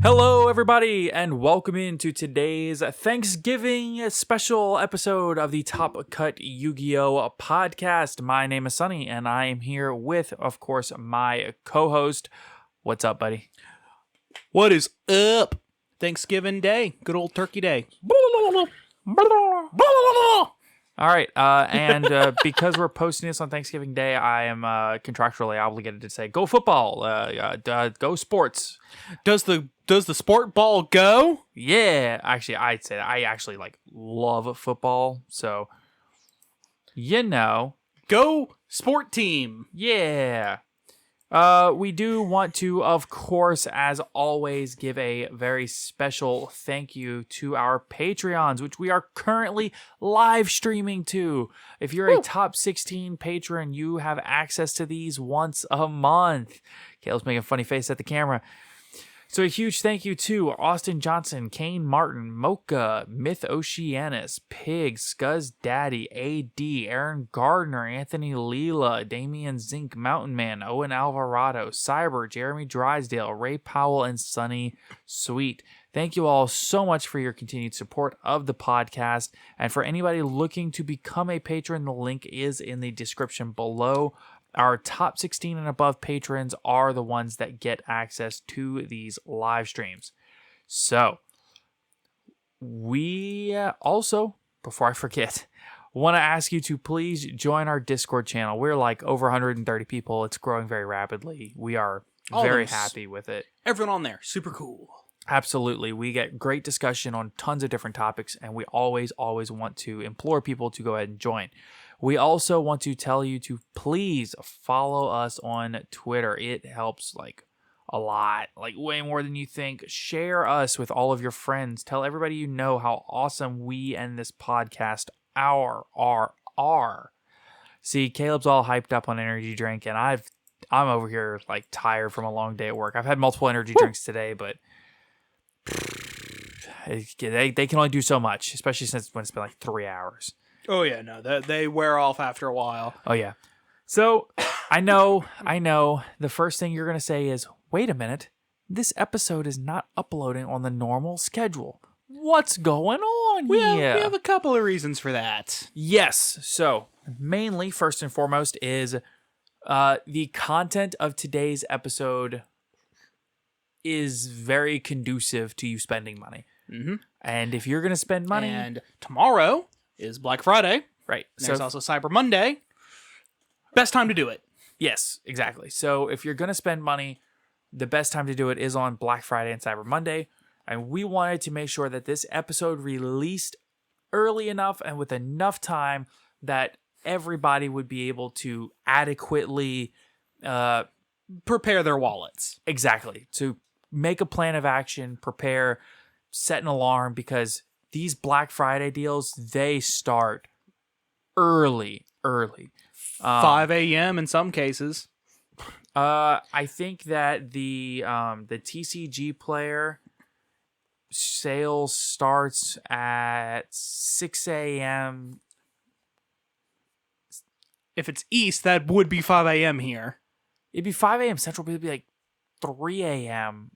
Hello, everybody, and welcome into today's Thanksgiving special episode of the Top Cut Yu-Gi-Oh! Podcast. My name is Sunny, and I am here with, of course, my co-host. What's up, buddy? What is up? Thanksgiving Day. Good old Turkey Day. All right, and because we're posting this on Thanksgiving Day, I am contractually obligated to say, go football, go sports. Does the sport ball go? Yeah, actually, I'd say that. I actually love football, so Go sport team. yeah. We do want to, of course, as always, give a very special thank you to our Patreons, which we are currently live streaming to. If you're a top 16 patron, you have access to these once a month. Caleb's making a funny face at the camera. So a huge thank you to Austin Johnson, Kane Martin, Mocha, Myth Oceanus, Pig, Scuzz Daddy, AD, Aaron Gardner, Anthony Leela, Damian Zink, Mountain Man, Owen Alvarado, Cyber, Jeremy Drysdale, Ray Powell, and Sunny Sweet. Thank you all so much for your continued support of the podcast. And for anybody looking to become a patron, the link is in the description below. Our top 16 and above patrons are the ones that get access to these live streams. So, we also, before I forget, want to ask you to please join our Discord channel. We're over 130 people. It's growing very rapidly. We are very happy with it. Everyone on there, super cool. Absolutely. We get great discussion on tons of different topics, and we always want to implore people to go ahead and join. We also want to tell you to please follow us on Twitter. It helps a lot, way more than you think. Share us with all of your friends. Tell everybody you know how awesome we and this podcast are. See, Caleb's all hyped up on energy drink, and I'm over here tired from a long day at work. I've had multiple energy drinks today, but they can only do so much, especially since when it's been 3 hours. Oh yeah, no, they wear off after a while. Oh yeah. So I know. The first thing you're going to say is, wait a minute, this episode is not uploading on the normal schedule. What's going on here? We have a couple of reasons for that. Yes. So mainly, first and foremost, is the content of today's episode is very conducive to you spending money. Mm-hmm. And if you're going to spend money... And tomorrow is Black Friday. Right. There's also Cyber Monday. Best time to do it. Yes, exactly. So if you're going to spend money, the best time to do it is on Black Friday and Cyber Monday. And we wanted to make sure that this episode released early enough and with enough time that everybody would be able to adequately... prepare their wallets. Exactly. To make a plan of action, prepare, set an alarm, because these Black Friday deals, they start early. 5 a.m. in some cases. I think that the TCG player sale starts at 6 a.m. If it's East, that would be 5 a.m. here. It'd be 5 a.m. Central, but it'd be 3 a.m.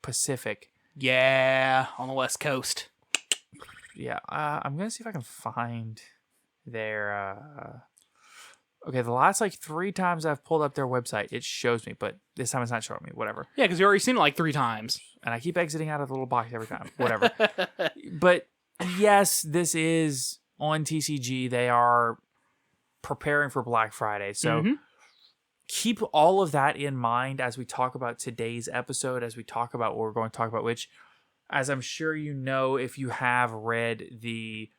Pacific. Yeah, on the West Coast. Yeah, I'm going to see if I can find their... Okay, the last 3 times I've pulled up their website, it shows me, but this time it's not showing me. Whatever. Yeah, because you've already seen it 3 times. And I keep exiting out of the little box every time. Whatever. But yes, this is on TCG. They are preparing for Black Friday. So keep all of that in mind as we talk about today's episode, as we talk about what we're going to talk about, which, as I'm sure you know, if you have read the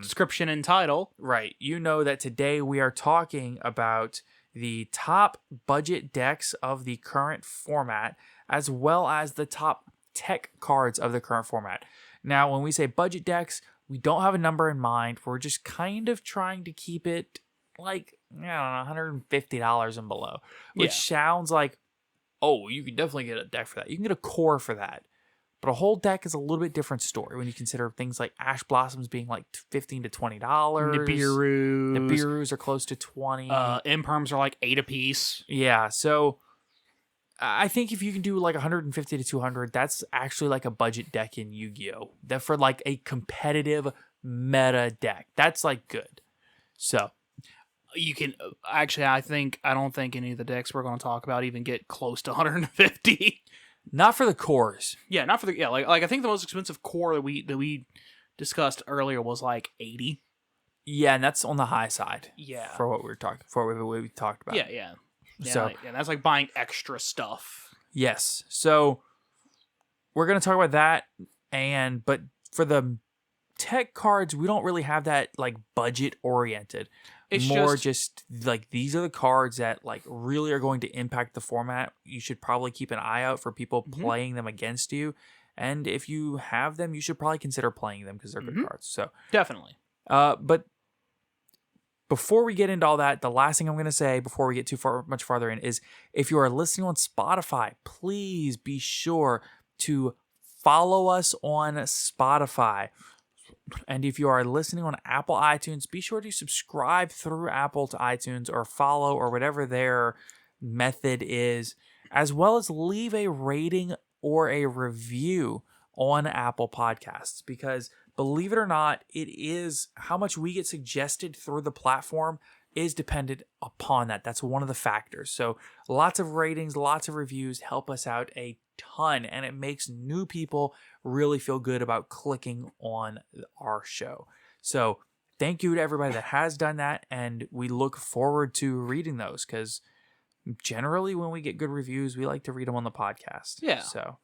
description and title, right, you know that today we are talking about the top budget decks of the current format, as well as the top tech cards of the current format. Now, when we say budget decks, we don't have a number in mind. We're just kind of trying to keep it $150 and below, which sounds like, oh, you can definitely get a deck for that. You can get a core for that. But a whole deck is a little bit different story when you consider things like Ash Blossoms being $15 to $20. Nibiru's are close to $20. Imperms are $8 a piece. Yeah, so I think if you can do like 150 to 200, that's actually like a budget deck in Yu-Gi-Oh! That for like a competitive meta deck, that's like good. So You can actually, I don't think any of the decks we're going to talk about even get close to 150. not for the cores. Yeah, not for the like I think the most expensive core that we discussed earlier was like 80. Yeah, and that's on the high side. Yeah. For what we talked about. Yeah. So that's like buying extra stuff. yes. So we're gonna talk about that, but for the tech cards, we don't really have that like budget oriented. It's more just like these are the cards that like really are going to impact the format. You should probably keep an eye out for people playing them against you, and if you have them, you should probably consider playing them because they're good cards. So definitely. But before we get into all that, the last thing I'm going to say before we get much farther in is if you are listening on Spotify, please be sure to follow us on Spotify. And if you are listening on Apple iTunes, be sure to subscribe through Apple to iTunes or follow or whatever their method is, as well as leave a rating or a review on Apple Podcasts, because believe it or not, it is how much we get suggested through the platform is dependent upon that. That's one of the factors. So lots of ratings, lots of reviews help us out a ton, and it makes new people really feel good about clicking on our show. So thank you to everybody that has done that, and we look forward to reading those, because generally when we get good reviews, we like to read them on the podcast. Yeah. So,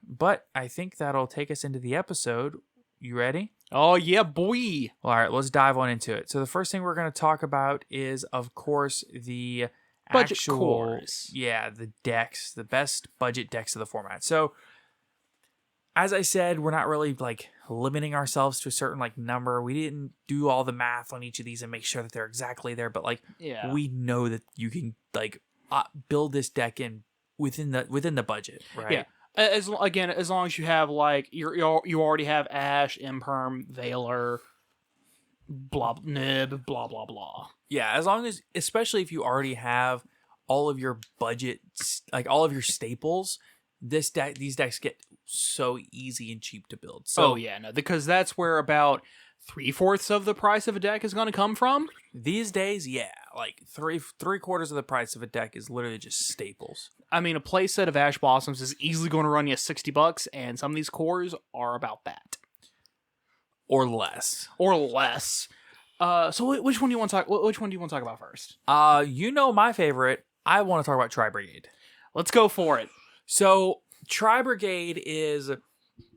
but I think that'll take us into the episode. You ready? Oh yeah, boy. All right, let's dive on into it. So the first thing we're going to talk about is, of course, the Budget actual cores. Yeah, the decks, the best budget decks of the format. So as I said, we're not really like limiting ourselves to a certain like number. We didn't do all the math on each of these and make sure that they're exactly there, but like we know that you can like build this deck in within the budget, right? Yeah. As long as you have like you already have Ash, Imperm, Veiler, Nib, blah blah blah. Yeah, as long as, especially if you already have all of your budgets, like all of your staples, these decks get so easy and cheap to build. So because that's where about 3/4 of the price of a deck is going to come from. These days, yeah, like three-quarters of the price of a deck is literally just staples. I mean, a playset of Ash Blossoms is easily going to run you $60, and some of these cores are about that, or less. So which one do you want to talk? Which one do you want to talk about first? My favorite. I want to talk about Tri-Brigade. Let's go for it. So Tri-Brigade is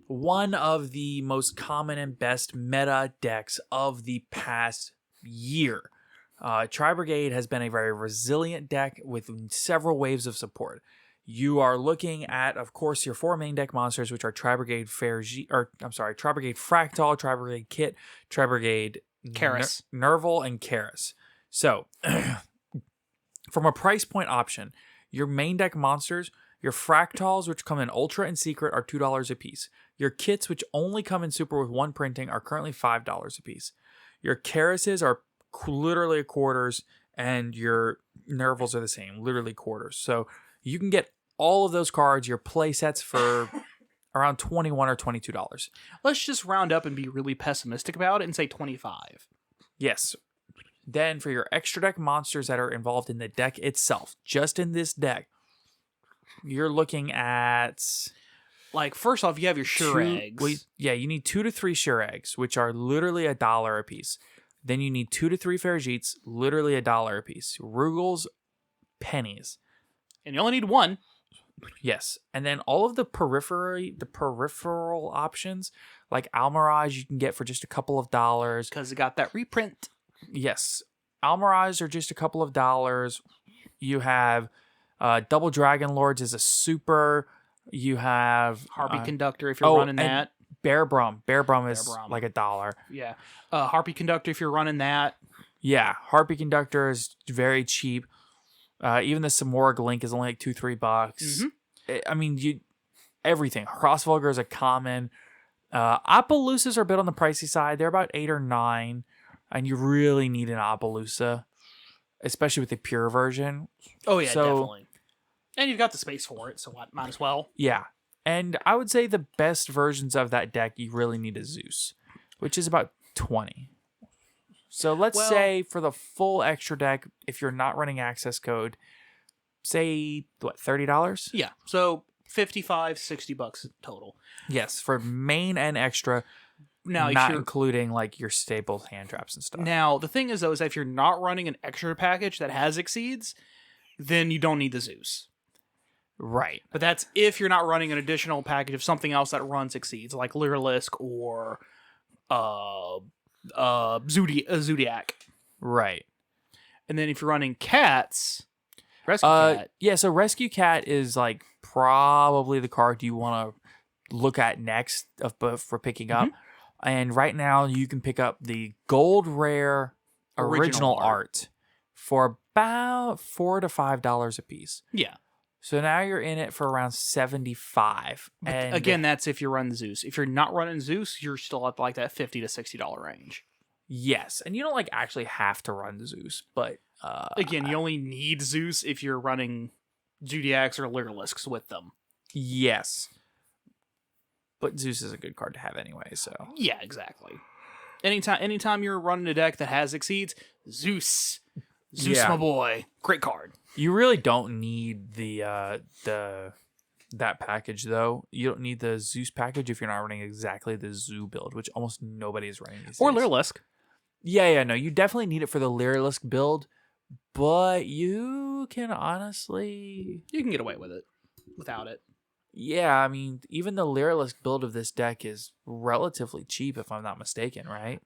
one of the most common and best meta decks of the past year. Tri-Brigade has been a very resilient deck with several waves of support. You are looking at, of course, your four main deck monsters, which are Tri-Brigade Tri-Brigade Fractal, Tri-Brigade Kit, Tri-Brigade Karis, Nerval, and Karis. So, from a price point option, your main deck monsters, your Fractals, which come in Ultra and Secret, are $2 a piece. Your Kits, which only come in Super with one printing, are currently $5 a piece. Your Karises are literally quarters, and your Nervals are the same, literally quarters. So you can get all of those cards, your play sets, for around $21 or $22. Let's just round up and be really pessimistic about it and say 25. Yes. Then for your extra deck monsters that are involved in the deck itself, just in this deck, you're looking at, like, first off, you have your Sure Eggs. You need 2 to 3 Sure Eggs, which are literally $1 a piece. Then you need 2 to 3 Ferrigites, literally $1 a piece. Rugals, pennies. And you only need one. Yes. And then all of the peripheral options, like Almirage, you can get for just a couple of dollars. Because it got that reprint. Yes. Almirage are just a couple of dollars. You have Double Dragon Lords as a super. You have Harpy Conductor if you're running that. Bear Brum. Bear Brum is like $1. Yeah. Harpy Conductor if you're running that. Yeah. Harpy Conductor is very cheap. Even the Samorg Link is only like $2-3. Mm-hmm. I mean, everything. Crossvulgar is a common. Appaloosas are a bit on the pricey side. They're about $8 or $9, and you really need an Appaloosa, especially with the pure version. Oh yeah, definitely. And you've got the space for it, so might as well. Yeah. And I would say the best versions of that deck, you really need a Zeus, which is about 20. So let's say for the full extra deck, if you're not running access code, say, what, $30? Yeah, so $55, $60 total. Yes, for main and extra, Now, not including like your staple hand traps and stuff. Now, the thing is, though, is if you're not running an extra package that has Exceeds, then you don't need the Zeus. Right. But that's if you're not running an additional package of something else that runs Exceeds, like Lyrilisk or Zodiac. Right. And then if you're running Cats, Rescue Cat. Yeah, so Rescue Cat is like probably the card you want to look at next for picking up. And right now you can pick up the gold rare original art for about $4 to $5 a piece. Yeah. So now you're in it for around $75. And again, that's if you're running Zeus. If you're not running Zeus, you're still at like that $50 to $60 range. Yes, and you don't like actually have to run Zeus, but again, you only need Zeus if you're running Zodiacs or Lyrilisks with them. Yes. But Zeus is a good card to have anyway, so. Yeah, exactly. Anytime you're running a deck that has Exceeds, Zeus, my boy, great card. You really don't need that package though. You don't need the Zeus package if you're not running exactly the Zoo build, which almost nobody is running these days. Or Lyrilisk. Yeah, no, you definitely need it for the Lyrilisk build, but you can honestly get away with it without it. Yeah, I mean, even the Lyrilisk build of this deck is relatively cheap, if I'm not mistaken, right?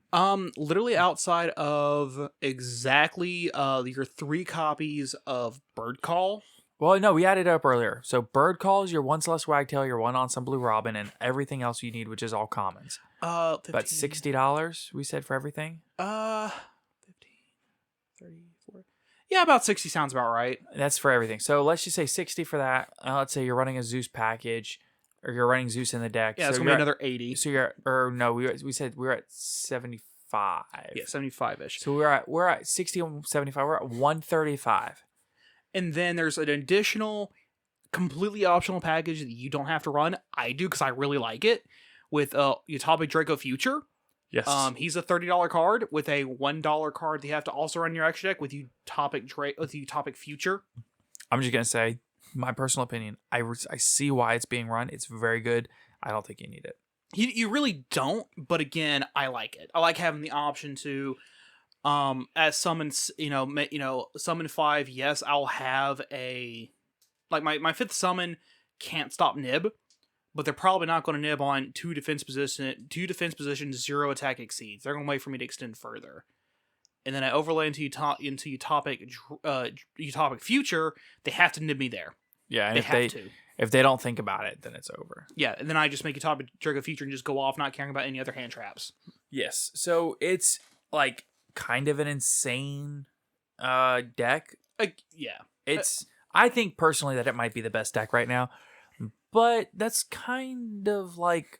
Literally outside of exactly your 3 copies of Bird Call. Well, no, we added it up earlier. So Bird Call is your 1 Celeste Wagtail, your 1 Ensemble Blue Robin, and everything else you need, which is all commons. 15. About $60, we said, for everything? 15, 30, 40. Yeah, about 60 sounds about right. That's for everything. So let's just say 60 for that. Let's say you're running a Zeus package, or you're running Zeus in the deck. Yeah, it's going to be another 80. So you're, or no, we said we were at 75. Yeah, 75-ish. So we're at 60 and 75. We're at 135. And then there's an additional, completely optional package that you don't have to run. I do because I really like it. With Utopic Draco Future. Yes. He's a $30 card with a $1 card that you have to also run your extra deck with Utopic Future. I'm just gonna say my personal opinion. I see why it's being run. It's very good. I don't think you need it. You really don't, but again, I like it. I like having the option to, as summons, summon 5. Yes, I'll have my 5th summon can't stop Nib. But they're probably not going to nib on 2 defense positions, 0 attack Exceeds. They're going to wait for me to extend further. And then I overlay into Utopic Future, they have to nib me there. Yeah, and if they don't think about it, then it's over. Yeah, and then I just make Utopic Draco Future and just go off, not caring about any other hand traps. Yes, so it's like kind of an insane deck. Yeah. I think personally that it might be the best deck right now. But that's kind of like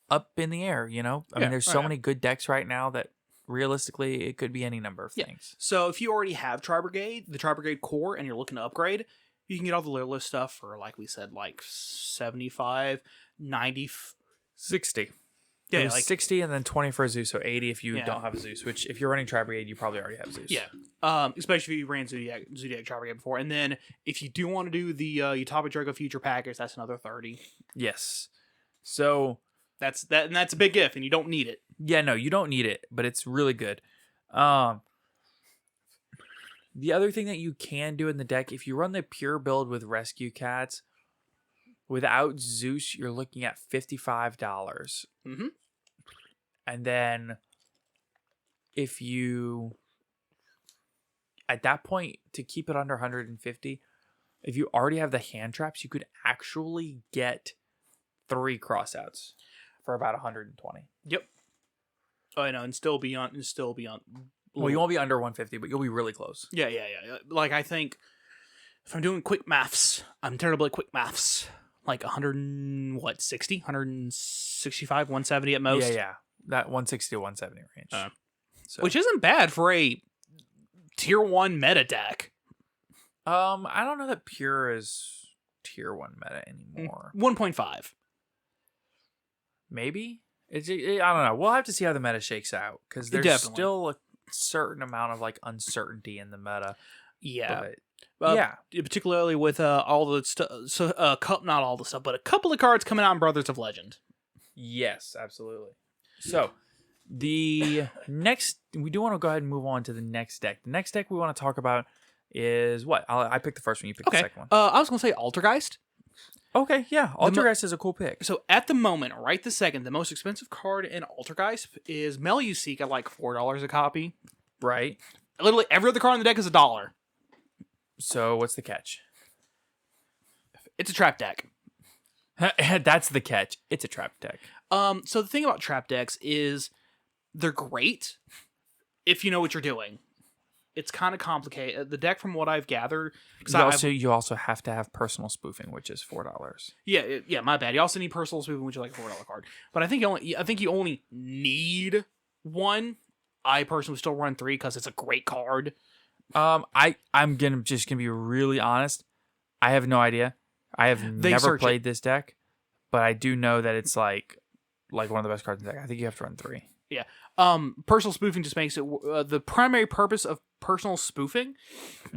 up in the air, you know? I mean, there's so many good decks right now that realistically it could be any number of things. So if you already have the Tri Brigade core, and you're looking to upgrade, you can get all the Lyrilisk stuff for, like we said, like 75, 90, 60. Yeah, like 60 and then 20 for a Zeus, so 80 if you don't have a Zeus, which if you're running Tri Brigade, you probably already have Zeus. Yeah. Especially if you ran Zodiac Tri Brigade before. And then if you do want to do the Utopic Draco Future package, that's another 30. Yes. So that's a big if, and you don't need it. Yeah, no, you don't need it, but it's really good. The other thing that you can do in the deck, if you run the pure build with Rescue Cats, without Zeus, you're looking at $55. Mm-hmm. And then if you, at that point, to keep it under 150, if you already have the hand traps, you could actually get 3 crossouts for about 120. Yep. Oh, I know, and still be on. Well, you won't be under 150, but you'll be really close. Yeah. Like, I think if I'm doing quick maths, I'm terrible at quick maths. Like 160, 165, 170 at most. Yeah. That 160 to 170 range. Which isn't bad for a tier 1 meta deck. I don't know that pure is tier 1 meta anymore. 1.5. Maybe? I don't know. We'll have to see how the meta shakes out, because there's Definitely. still a certain amount of like uncertainty in the meta. Yeah. But Particularly with all the stuff. So, not all the stuff, but a couple of cards coming out in Brothers of Legend. yes, absolutely. So the next, we do want to go ahead and move on to the next deck. The next deck we want to talk about is what? I picked the first one. You picked the second one. I was going to say Altergeist. Okay, yeah. Altergeist is a cool pick. So at the moment, right this second, the most expensive card in Altergeist is Meluseek at like $4 a copy. Right. Literally every other card in the deck is $1. So what's the catch? It's a trap deck. That's the catch. It's a trap deck. So the thing about trap decks is they're great if you know what you're doing. It's kind of complicated. The deck, from what I've gathered, You also have to have personal spoofing, which is $4. Yeah, my bad. You also need personal spoofing, which is like a $4 card. But I think you only need one. I personally would still run 3 because it's a great card. I'm just gonna be really honest. I have no idea. I have never played this deck, but I do know that it's like one of the best cards in the deck. I think you have to run 3. Yeah. Personal spoofing just makes it the primary purpose of personal spoofing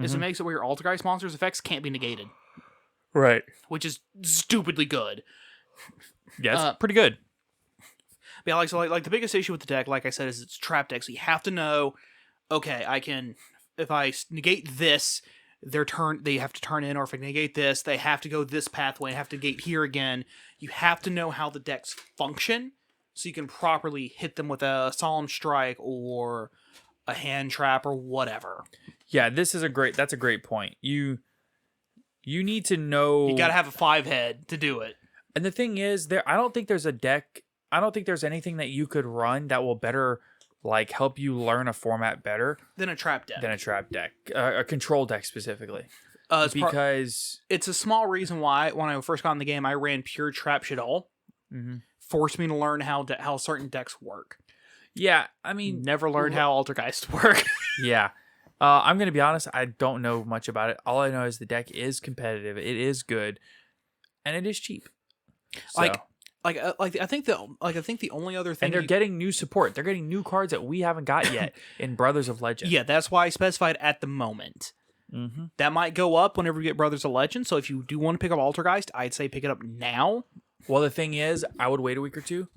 is it makes it where your Altergeist monster's effects can't be negated. Right. Which is stupidly good. Yeah, it's pretty good. But yeah, like the biggest issue with the deck, like I said, is it's trap deck. So you have to know, okay, if I negate this, they have to turn in, or if I negate this, they have to go this pathway and have to negate here again. You have to know how the decks function, so you can properly hit them with a Solemn Strike or a hand trap or whatever. Yeah, that's a great point. You need to know. You gotta have a 5-head to do it. And the thing is, I don't think there's anything that you could run that will better like help you learn a format better than a trap deck. A control deck specifically. Because it's a small reason why when I first got in the game I ran pure trap shit all. Forced me to learn how certain decks work. Yeah, I mean, never learned how Altergeist work. Yeah. I'm going to be honest, I don't know much about it. All I know is the deck is competitive, it is good, and it is cheap. So. I think the only other thing, and they're getting new support. They're getting new cards that we haven't got yet in Brothers of Legend. Yeah, that's why I specified at the moment. That might go up whenever we get Brothers of Legend. So if you do want to pick up Altergeist, I'd say pick it up now. Well, the thing is, I would wait a week or two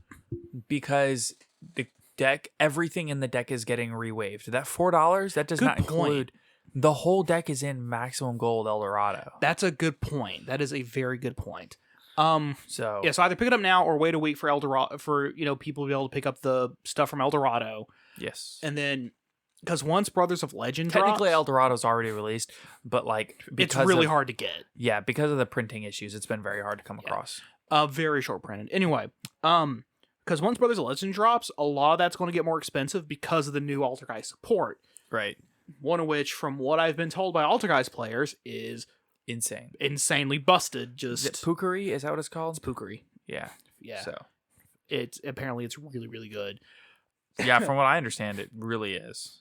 because the deck, everything in the deck is getting rewaved. That $4, that does not include the whole deck is in maximum gold Eldorado. That's a good point. That is a very good point. So either pick it up now or wait a week for Eldorado, for people to be able to pick up the stuff from Eldorado. Yes. And then because once Brothers of Legend technically drops, Eldorado's already released, but like it's really hard to get. Yeah, because of the printing issues, it's been very hard to come across. Very short printed. Anyway, because once Brothers of Legend drops, a lot of that's going to get more expensive because of the new Altergeist support. Right. One of which, from what I've been told by Altergeist players, is insanely busted. Is it Pookery? Is that what it's called? It's Pookery. Yeah. So it's really, really good. Yeah, from what I understand, it really is.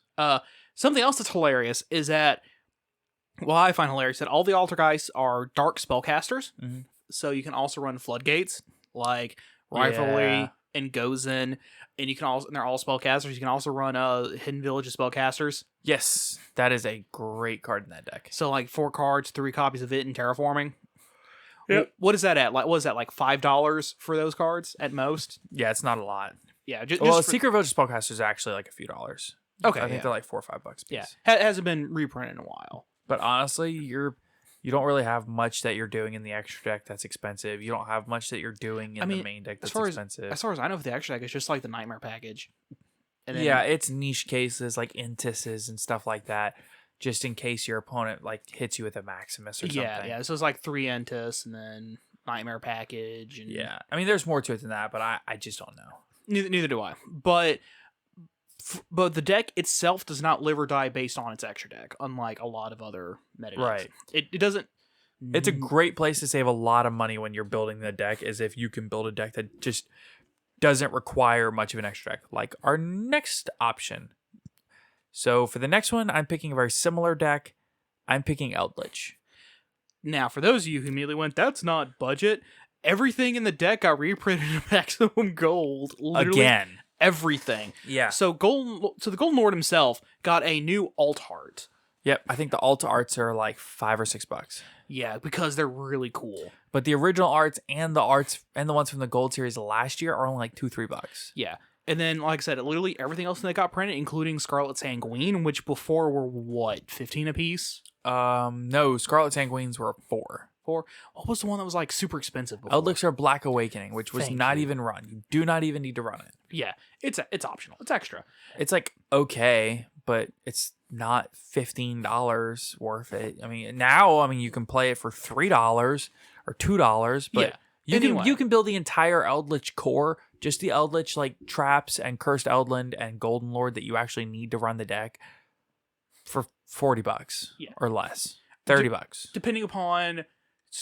Something else that's hilarious is that, well, I find hilarious that all the Altergeists are dark spellcasters. So you can also run Floodgates, like Riflery and Gozen, and you can also, and they're all spellcasters. You can also run Hidden Village of Spellcasters. Yes, that is a great card in that deck. So like 4 cards, 3 copies of it, and Terraforming. Yep. What is that at? Like, what is that, like $5 for those cards at most? Yeah, it's not a lot. Yeah, Secret Village Spellcasters are actually like a few dollars. Okay, I think they're like $4 or $5 a piece. Yeah, hasn't been reprinted in a while. But honestly, you don't really have much that you're doing in the extra deck that's expensive. You don't have much that you're doing in the main deck that's expensive. As far as I know, for the extra deck, it's just like the Nightmare package. And then, it's niche cases like Intis's and stuff like that, just in case your opponent like hits you with a Maximus or something. Yeah. So it's like 3 Intis and then Nightmare package. And I mean, there's more to it than that, but I just don't know. Neither do I. But the deck itself does not live or die based on its extra deck, unlike a lot of other meta decks. Right. It doesn't. It's a great place to save a lot of money when you're building the deck, is if you can build a deck that just doesn't require much of an extra deck, like our next option. So for the next one, I'm picking a very similar deck. I'm picking Eldritch. Now, for those of you who immediately went, that's not budget, everything in the deck got reprinted to maximum gold. Literally Again. everything. Yeah. So the Golden Lord himself got a new alt heart. Yep. I think the alt arts are like $5 or $6. Yeah, because they're really cool. But the original arts and the ones from the Gold Series last year are only like $2-3. Yeah. And then, like I said, literally everything else that got printed, including Scarlet Sanguine, which before were what, 15 apiece? No, Scarlet Sanguines were 4. What was the one that was like super expensive before? Elixir Black Awakening, which was Thank not you. even run. You do not even need to run it. Yeah, it's optional. It's extra. It's like okay, but it's not $15 worth it. I mean, now you can play it for $3 or $2, but Yeah. you can build the entire Eldritch core, just the Eldritch like traps and Cursed Eldland and Golden Lord that you actually need to run the deck for $40 or less, $30, Depending upon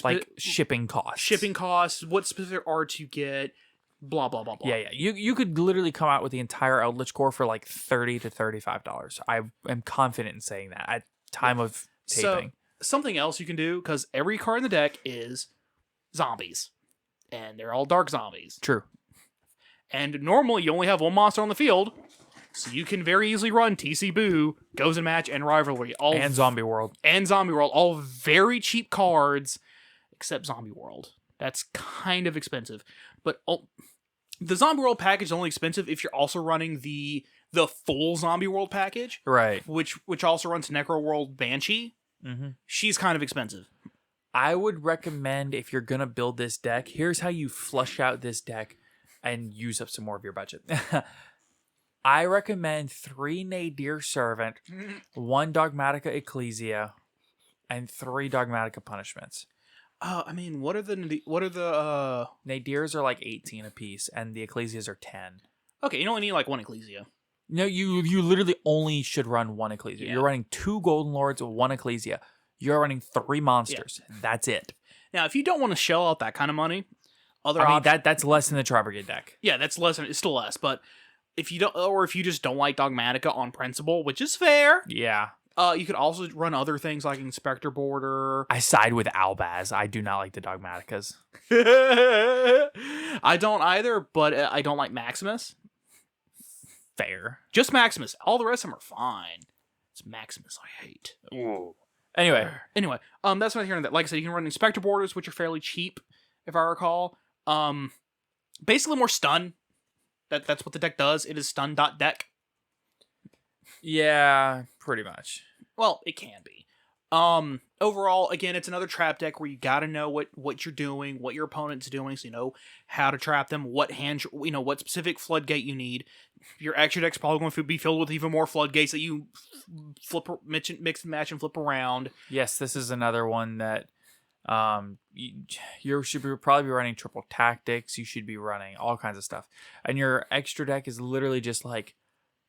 like shipping costs, what specific arts you get, blah blah blah blah. Yeah. You could literally come out with the entire Eldritch core for like $30 to $35. I am confident in saying that at time of taping. So something else you can do, because every card in the deck is zombies, and they're all dark zombies. True. And normally you only have one monster on the field, so you can very easily run TC Boo, Goes and Match, and Rivalry, And Zombie World. all very cheap cards, except Zombie World. That's kind of expensive, but the Zombie World package is only expensive if you're also running the full Zombie World package, Right. which also runs Necro World Banshee. Mm-hmm. She's kind of expensive. I would recommend, if you're going to build this deck, here's how you flush out this deck and use up some more of your budget. I recommend 3 Nadir Servant, 1 Dogmatica Ecclesia, and 3 Dogmatica Punishments. What are the Nadirs are like 18 apiece, and the Ecclesias are 10. Okay, you only need like 1 Ecclesia. No, you literally only should run 1 Ecclesia. Yeah. You're running 2 Golden Lords, 1 Ecclesia. You're running 3 monsters. Yeah. That's it. Now, if you don't want to shell out that kind of money, that's less than the Tri Brigade deck. Yeah, that's less. It's still less, but if you don't, or if you just don't like Dogmatica on principle, which is fair, yeah. You could also run other things like Inspector Border. I side with Albaz. I do not like the Dogmaticas. I don't either, but I don't like Maximus. Fair. Just Maximus. All the rest of them are fine. It's Maximus I hate. Ooh. Anyway, that's what I'm hearing. That, like I said, you can run Inspector Borders, which are fairly cheap, if I recall. Basically more stun. That's what the deck does. It is stun.deck. Yeah, pretty much. Well, it can be. Overall, again, it's another trap deck where you gotta know what you're doing, what your opponent's doing, so you know how to trap them, what specific floodgate you need. Your extra deck's probably going to be filled with even more floodgates that you mix and match and flip around. Yes, this is another one that you should probably be running triple tactics. You should be running all kinds of stuff, and your extra deck is literally just like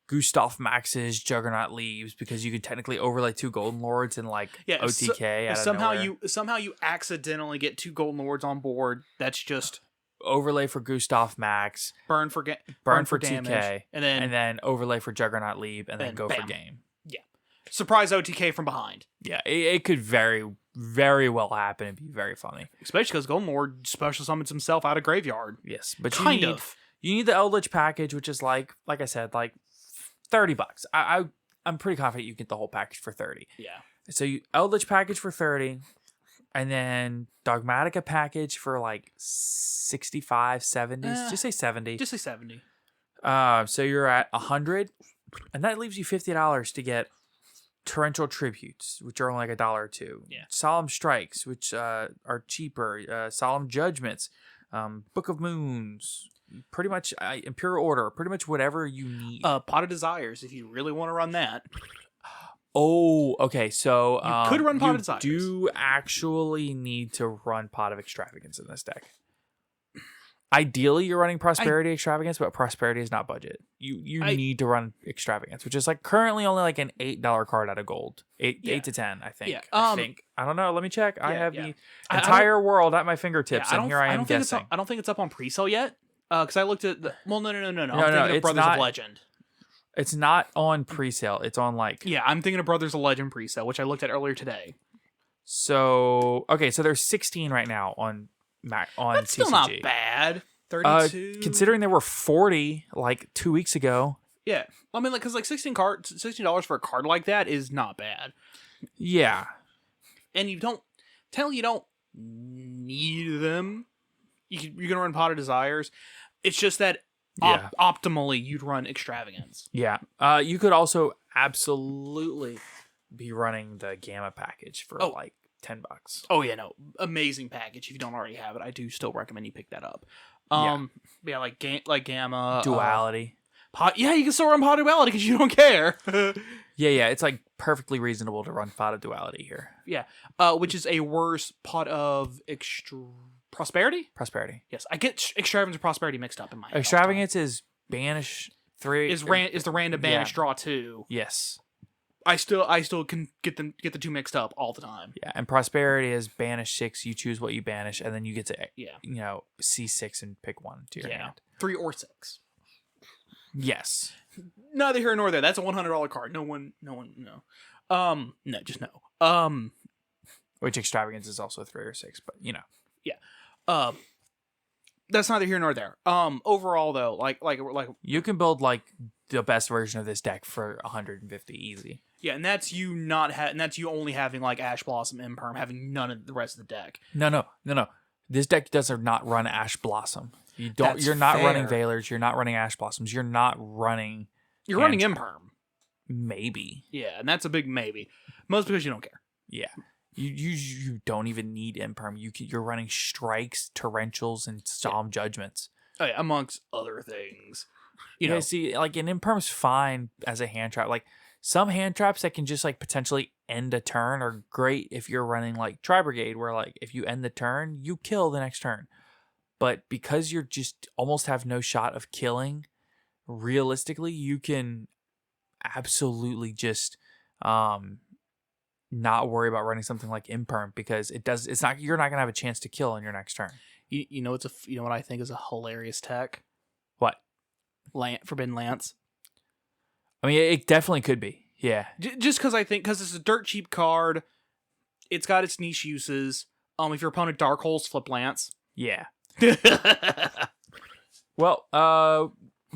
Gustav Max's Juggernaut Leaves, because you could technically overlay 2 Golden Lords and like OTK out of nowhere. Somehow you accidentally get 2 Golden Lords on board. That's just overlay for Gustav Max, burn for TK, damage, and then overlay for Juggernaut Leap, and then go bam. for game. Yeah, surprise OTK from behind. Yeah, it could very, very well happen and be very funny, especially because Golden Lord special summons himself out of graveyard. Yes, but you need the Eldritch package, which is like I said, like $30. I'm pretty confident you get the whole package for $30. Yeah. So Eldritch package for $30, and then Dogmatica package for like 65, 70. Just say 70. Just say 70. So you're at $100, and that leaves you $50 to get Torrential Tributes, which are only like $1 or $2. Yeah. Solemn Strikes, which are cheaper. Solemn Judgments, Book of Moons. Pretty much Imperial Order, pretty much whatever you need. Pot of Desires, if you really want to run that. Oh, okay. So you could run Pot of Desires. You do actually need to run Pot of Extravagance in this deck. Ideally, you're running Prosperity Extravagance, but Prosperity is not budget. You need to run Extravagance, which is like currently only like an $8 card out of gold. 8 to 10, I think. Yeah. I think. I don't know. Let me check. Yeah, I have the entire world at my fingertips, and here I am guessing. I don't think it's up on presale yet. Because I looked at no. I'm thinking of Brothers of Legend. It's not on presale. It's on like... Yeah, I'm thinking of Brothers of Legend presale, which I looked at earlier today. So okay, so there's 16 right now on That's CCG. still not bad. 32. Considering there were 40 like 2 weeks ago. Yeah, I mean, like, because like $16 for a card like that is not bad. Yeah. And you don't need them. You're gonna run Pot of Desires. It's just that optimally you'd run Extravagance. Yeah. You could also absolutely be running the Gamma package for like $10. Oh yeah, no, amazing package. If you don't already have it, I do still recommend you pick that up. Yeah, like Gamma Duality. Yeah, you can still run Pot of Duality because you don't care. Yeah, it's like perfectly reasonable to run Pot of Duality here. Yeah, which is a worse Pot of Prosperity. Prosperity. Yes, I get Extravagance and Prosperity mixed up in my head. Extravagance is banish 3. Is the random banish draw 2. Yes. I still can get the two mixed up all the time. Yeah, and Prosperity is banish 6. You choose what you banish, and then you get to C6 and pick one to your hand. 3 or 6. Yes. Neither here nor there. That's a $100 card. No. No, just no. Which Extravagance is also 3 or 6, but Yeah. That's neither here nor there. Overall though, like you can build like the best version of this deck for 150 easy. Yeah, and that's you that's you only having like Ash Blossom Imperm, having none of the rest of the deck. No. This deck does not run Ash Blossom. You're not running Veilers, you're not running Ash Blossoms, you're not running running Imperm. Maybe. Yeah, and that's a big maybe. Most because you don't care. Yeah. You don't even need Imperm. You're running Strikes, Torrentials, and Solemn Judgments. Oh yeah, amongst other things. See, like an Imperm's fine as a hand trap. Like some hand traps that can just like potentially end a turn are great if you're running like Tri Brigade, where like if you end the turn, you kill the next turn. But because you're just almost have no shot of killing, realistically, you can absolutely just not worry about running something like Imperm because you're not gonna have a chance to kill on your next turn. You know what I think is a hilarious tech? What? Forbidden Lance. I mean, it definitely could be. Yeah. Just because it's a dirt cheap card. It's got its niche uses. If your opponent dark holes, flip Lance. Yeah. Well,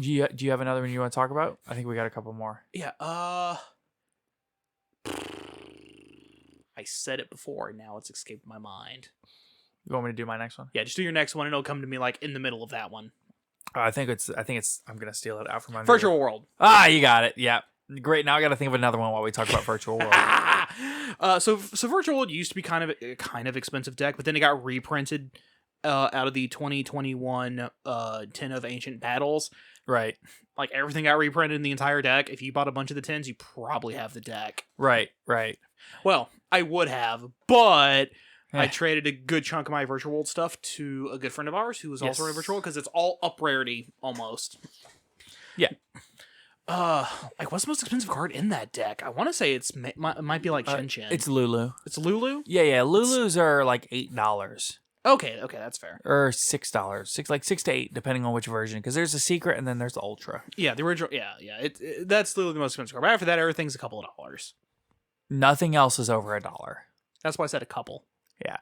do you have another one you want to talk about? I think we got a couple more. Yeah. I said it before, and now it's escaped my mind. You want me to do my next one? Yeah, just do your next one, and it'll come to me like in the middle of that one. I think it's. I'm gonna steal it out from my Virtual World. You got it. Yeah, great. Now I got to think of another one while we talk about Virtual World. So Virtual World used to be kind of expensive deck, but then it got reprinted out of the 2021 10 of Ancient Battles. Right. Like everything got reprinted in the entire deck. If you bought a bunch of the 10s, you probably have the deck. Right. Well, I would have, but I traded a good chunk of my Virtual World stuff to a good friend of ours who was also running Virtual World because it's all up rarity almost. Yeah. Like what's the most expensive card in that deck? I want to say it might be like Shen Chen. It's Lulu. It's Lulu? Yeah. Lulus are like $8. Okay, that's fair. Or $6, $6 to $8, depending on which version. Because there's a secret and then there's the ultra. Yeah, the original. Yeah. That's literally the most expensive card. But after that, everything's a couple of dollars. Nothing else is over $1. That's why I said a couple. Yeah.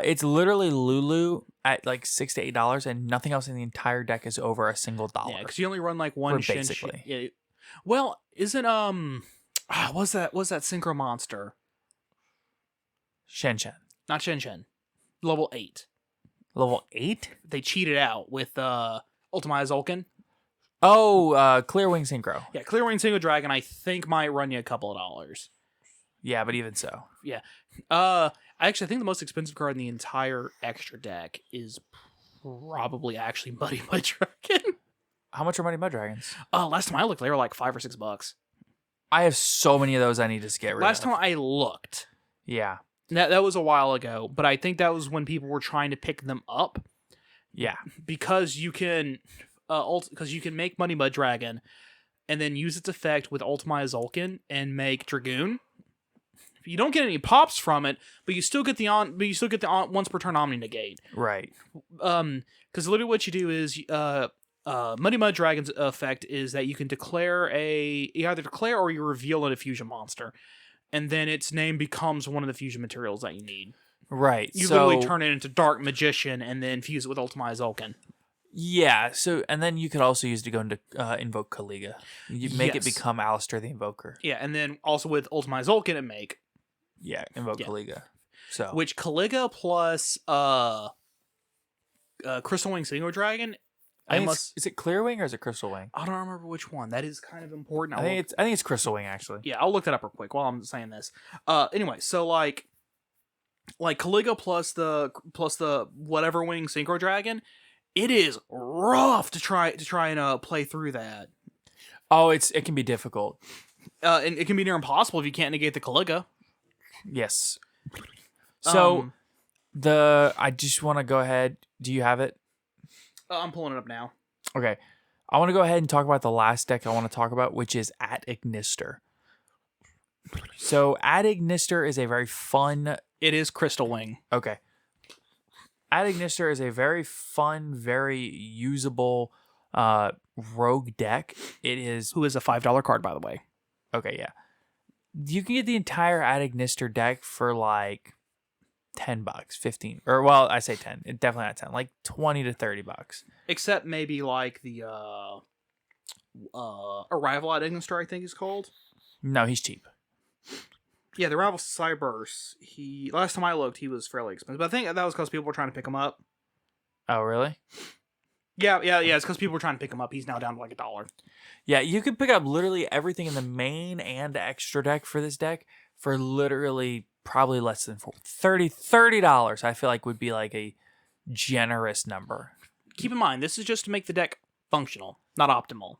It's literally Lulu at like $6 to $8, and nothing else in the entire deck is over a single $1. Yeah, because you only run like one Shen. Basically. Yeah. Well, isn't what's that Synchro Monster? Shen. Not Shen. Level 8. Level 8? They cheated out with Ultimate Zolkin. Oh, Clear Wing Synchro. Yeah, Clear Wing Synchro Dragon I think might run you a couple of dollars. Yeah, but even so. Yeah. I think the most expensive card in the entire extra deck is probably actually Muddy Mud Dragon. How much are Muddy Mud Dragons? Last time I looked, they were like $5 or $6. I have so many of those I need to get rid of. Last time I looked. Yeah. That was a while ago, but I think that was when people were trying to pick them up. Yeah. Because you can make Muddy Mud Dragon and then use its effect with Ultimate Zolkin and make Dragoon. You don't get any pops from it, but you still get the once per turn Omni Negate. Right. Because literally what you do is Muddy Mud Dragon's effect is that you can you either declare or you reveal a fusion monster. and then its name becomes one of the fusion materials that you need. Right. You so, literally turn it into Dark Magician and then fuse it with Ultimate Zulkin. Yeah. So, and then you could also use it to go into invoke Kaliga. You make it Yes. become Alistair the Invoker. Yeah, and then also with Ultimate Zulkin and make. Yeah, invoke Kaliga. So, Which Kaliga plus Crystal Wing Single Dragon. is it Clear Wing or is it Crystal Wing? I don't remember which one. That is kind of important. I think it's Crystal Wing actually. Yeah, I'll look that up real quick while I'm saying this. Anyway, so like Kaliga plus the whatever wing Synchro Dragon, it is rough to try and play through that. Oh, it can be difficult. And it can be near impossible if you can't negate the Kaliga. Yes. So I just want to go ahead. Do you have it? I'm pulling it up now. Okay. I want to go ahead and talk about the last deck I want to talk about, which is At Ignister. So At Ignister is a very fun... It is Crystal Wing. Okay. At Ignister is a very fun, very usable rogue deck. It is... Who is a $5 card, by the way. Okay, yeah. You can get the entire At Ignister deck for like $10, 15, or well, I say 10. It definitely not 10, like $20 to $30. Except maybe like the Arrival at Ignister, I think is called. No, he's cheap. Yeah, the Arrival Cyburst. Last time I looked, he was fairly expensive. But I think that was because people were trying to pick him up. Oh, really? Yeah. It's because people were trying to pick him up. He's now down to like $1. Yeah, you can pick up literally everything in the main and extra deck for this deck for literally probably less than $30. I feel like would be like a generous number. Keep in mind, this is just to make the deck functional, not optimal.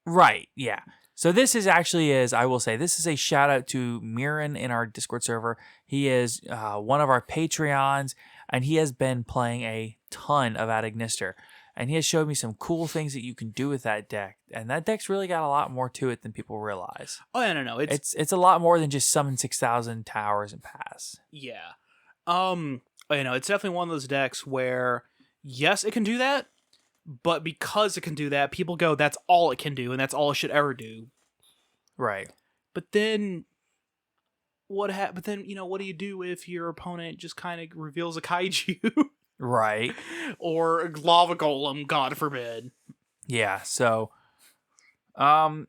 Right, yeah. So this is actually, I will say, this is a shout out to Mirren in our Discord server. He is one of our Patreons, and he has been playing a ton of At Ignister. And he has showed me some cool things that you can do with that deck. And that deck's really got a lot more to it than people realize. Oh, yeah, no. It's a lot more than just summon 6,000 towers and pass. Yeah. It's definitely one of those decks where, yes, it can do that, but because it can do that, people go, that's all it can do, and that's all it should ever do. Right. But then, what do you do if your opponent just kind of reveals a kaiju? Right. Or a lava golem, God forbid. Yeah, so I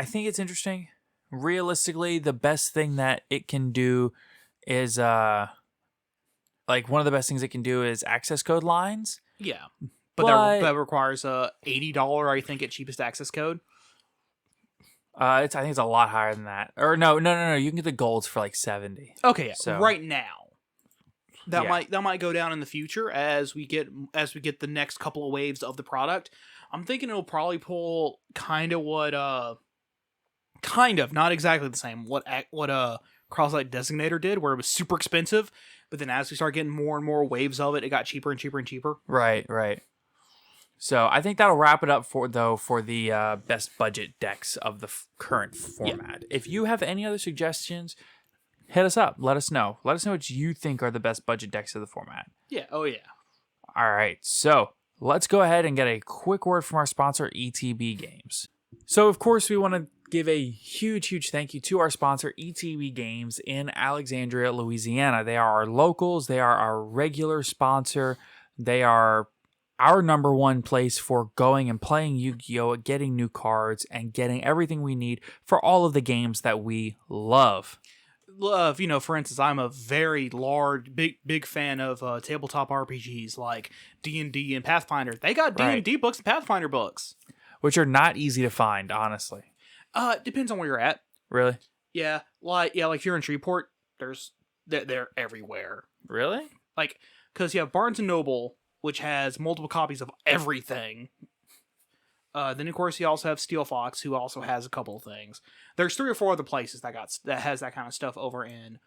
think it's interesting. Realistically, the best thing that it can do is one of the best things it can do is access code lines. Yeah. But that requires a $80, I think, at cheapest access code. I think it's a lot higher than that. Or no. You can get the golds for like $70. Okay, so, right now. That might go down in the future as we get the next couple of waves of the product. I'm thinking it'll probably pull kind of not exactly the same what Crosslight Designator did, where it was super expensive, but then as we start getting more and more waves of it, it got cheaper and cheaper and cheaper. Right. So I think that'll wrap it up for the best budget decks of the current format. Yeah. If you have any other suggestions, hit us up. Let us know. Let us know what you think are the best budget decks of the format. Yeah. Oh, yeah. All right. So let's go ahead and get a quick word from our sponsor, ETB Games. So, of course, we want to give a huge thank you to our sponsor, ETB Games in Alexandria, Louisiana. They are our locals. They are our regular sponsor. They are our number one place for going and playing Yu-Gi-Oh!, getting new cards, and getting everything we need for all of the games that we love. For instance, I'm a very big fan of tabletop RPGs like D&D and Pathfinder. They got D&D books and Pathfinder books, which are not easy to find, honestly. It depends on where you're at. Really? Yeah, like if you're in Shreveport, they're everywhere. Really? Like, because you have Barnes and Noble, which has multiple copies of everything. Then of course you also have Steel Fox, who also has a couple of things. There's 3 or 4 other places that has that kind of stuff over in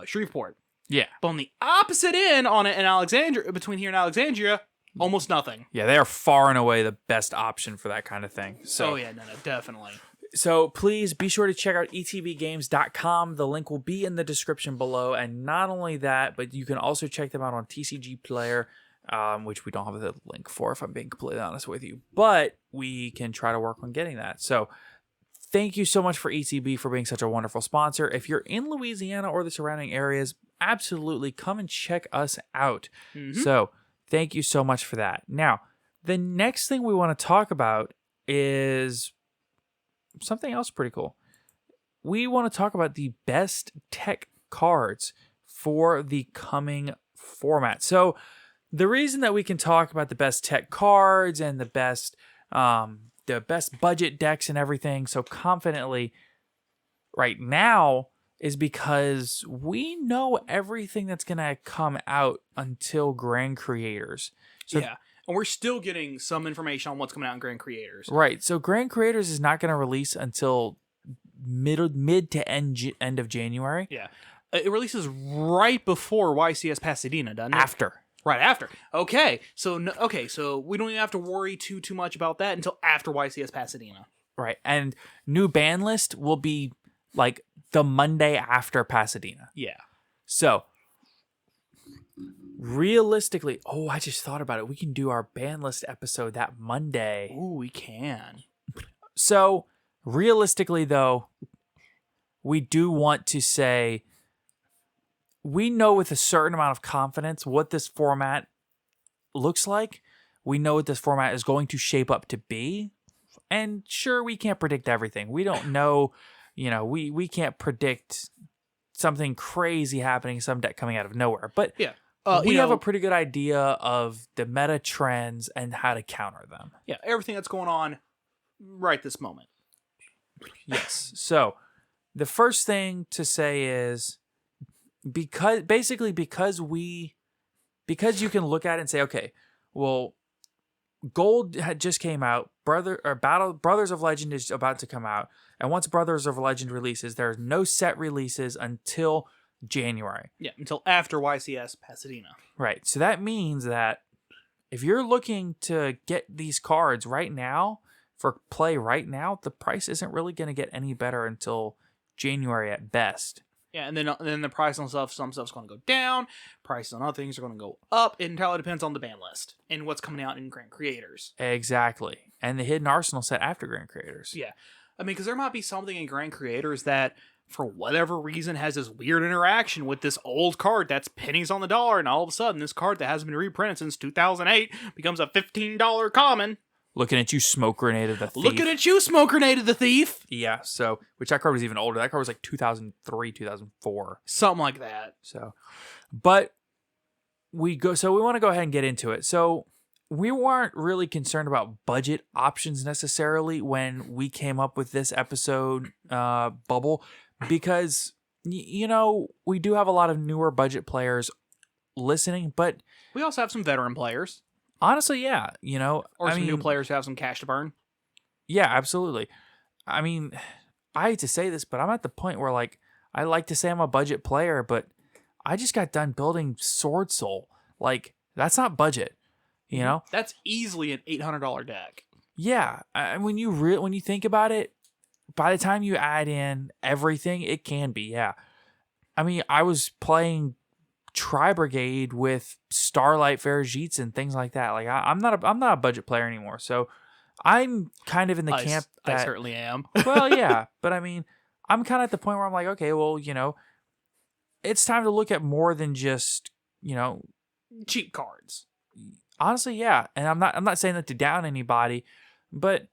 Shreveport. Yeah. But on the opposite end, in Alexandria, between here and Alexandria, almost nothing. Yeah, they are far and away the best option for that kind of thing. So, no, definitely. So please be sure to check out etbgames.com. The link will be in the description below. And not only that, but you can also check them out on TCG Player, which we don't have the link for, if I'm being completely honest with you. But we can try to work on getting that. So thank you so much for ECB for being such a wonderful sponsor. If you're in Louisiana or the surrounding areas, absolutely come and check us out. So thank you so much for that. Now, the next thing we want to talk about is something else pretty cool. We want to talk about the best tech cards for the coming format. So the reason that we can talk about the best tech cards and the best budget decks and everything so confidently right now is because we know everything that's going to come out until Grand Creators. So, yeah. And we're still getting some information on what's coming out in Grand Creators. Right. So Grand Creators is not going to release until mid to end of January. Yeah. It releases right before YCS Pasadena, doesn't it? After. Right after. Okay. So we don't even have to worry too much about that until after YCS Pasadena. Right. And new ban list will be like the Monday after Pasadena. Yeah. So realistically, I just thought about it. We can do our ban list episode that Monday. Ooh, we can. So realistically, though, we do want to say we know with a certain amount of confidence what this format looks like. We know what this format is going to shape up to be. And sure, we can't predict everything. We don't know, we can't predict something crazy happening, some deck coming out of nowhere. But yeah. We have a pretty good idea of the meta trends and how to counter them. Yeah, everything that's going on right this moment. Yes. So the first thing to say is because you can look at it and say, okay, well, Gold just came out. Brothers of Legend is about to come out, and once Brothers of Legend releases, there's no set releases until January. Yeah, until after YCS Pasadena. Right. So that means that if you're looking to get these cards right now for play right now, the price isn't really going to get any better until January at best. Yeah, and then the price on some stuff's going to go down. Prices on other things are going to go up. It entirely depends on the ban list and what's coming out in Grand Creators. Exactly. And the Hidden Arsenal set after Grand Creators. Yeah. I mean, because there might be something in Grand Creators that, for whatever reason, has this weird interaction with this old card that's pennies on the dollar, and all of a sudden, this card that hasn't been reprinted since 2008 becomes a $15 common. Looking at you, Smoke Grenade of the Thief. Looking at you, Smoke Grenade of the Thief. Yeah, so, which that card was even older. That card was like 2003, 2004. Something like that. So, but we want to go ahead and get into it. So, we weren't really concerned about budget options necessarily when we came up with this episode bubble because, we do have a lot of newer budget players listening, but we also have some veteran players. Honestly, yeah, or some new players who have some cash to burn. Yeah, absolutely. I mean, I hate to say this, but I'm at the point where, like, I like to say I'm a budget player, but I just got done building Sword Soul. Like, that's not budget, That's easily an $800 deck. Yeah, and when you think about it, by the time you add in everything, it can be, yeah. I mean, I was playing Tri Brigade with Starlight Faragits and things like that. Like I'm not a budget player anymore, so I'm kind of in the camp that I certainly am. Well, yeah, but I mean, I'm kind of at the point where I'm like, okay, well, it's time to look at more than just cheap cards. Honestly, yeah, and I'm not saying that to down anybody, but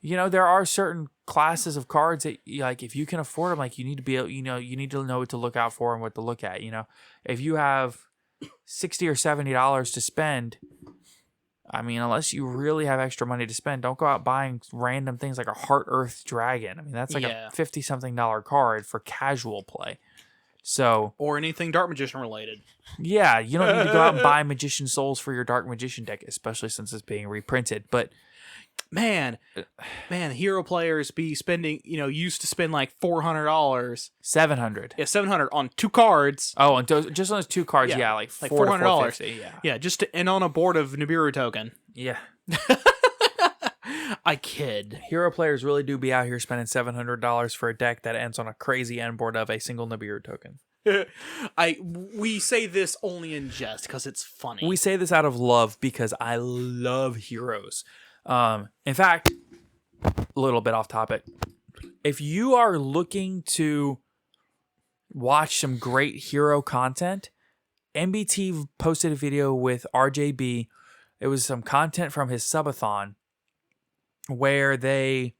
there are certain classes of cards that, like, if you can afford them, like, you need to be, you need to know what to look out for and what to look at. If you have $60 or $70 to spend, I mean, unless you really have extra money to spend, don't go out buying random things like a Heart Earth Dragon. I mean, that's like a $50-something card for casual play. So, or anything Dark Magician related. Yeah, you don't need to go out and buy Magician Souls for your Dark Magician deck, especially since it's being reprinted. But man, hero players be spending, used to spend like $400. $700. Yeah, $700 on 2 cards. Oh, and just on those 2 cards, yeah, like $400. Yeah, just to end on a board of Nibiru token. Yeah. I kid. Hero players really do be out here spending $700 for a deck that ends on a crazy end board of a single Nibiru token. We say this only in jest because it's funny. We say this out of love because I love heroes. In fact, little bit off topic. If you are looking to watch some great hero content, MBT posted a video with RJB. It was some content from his subathon where they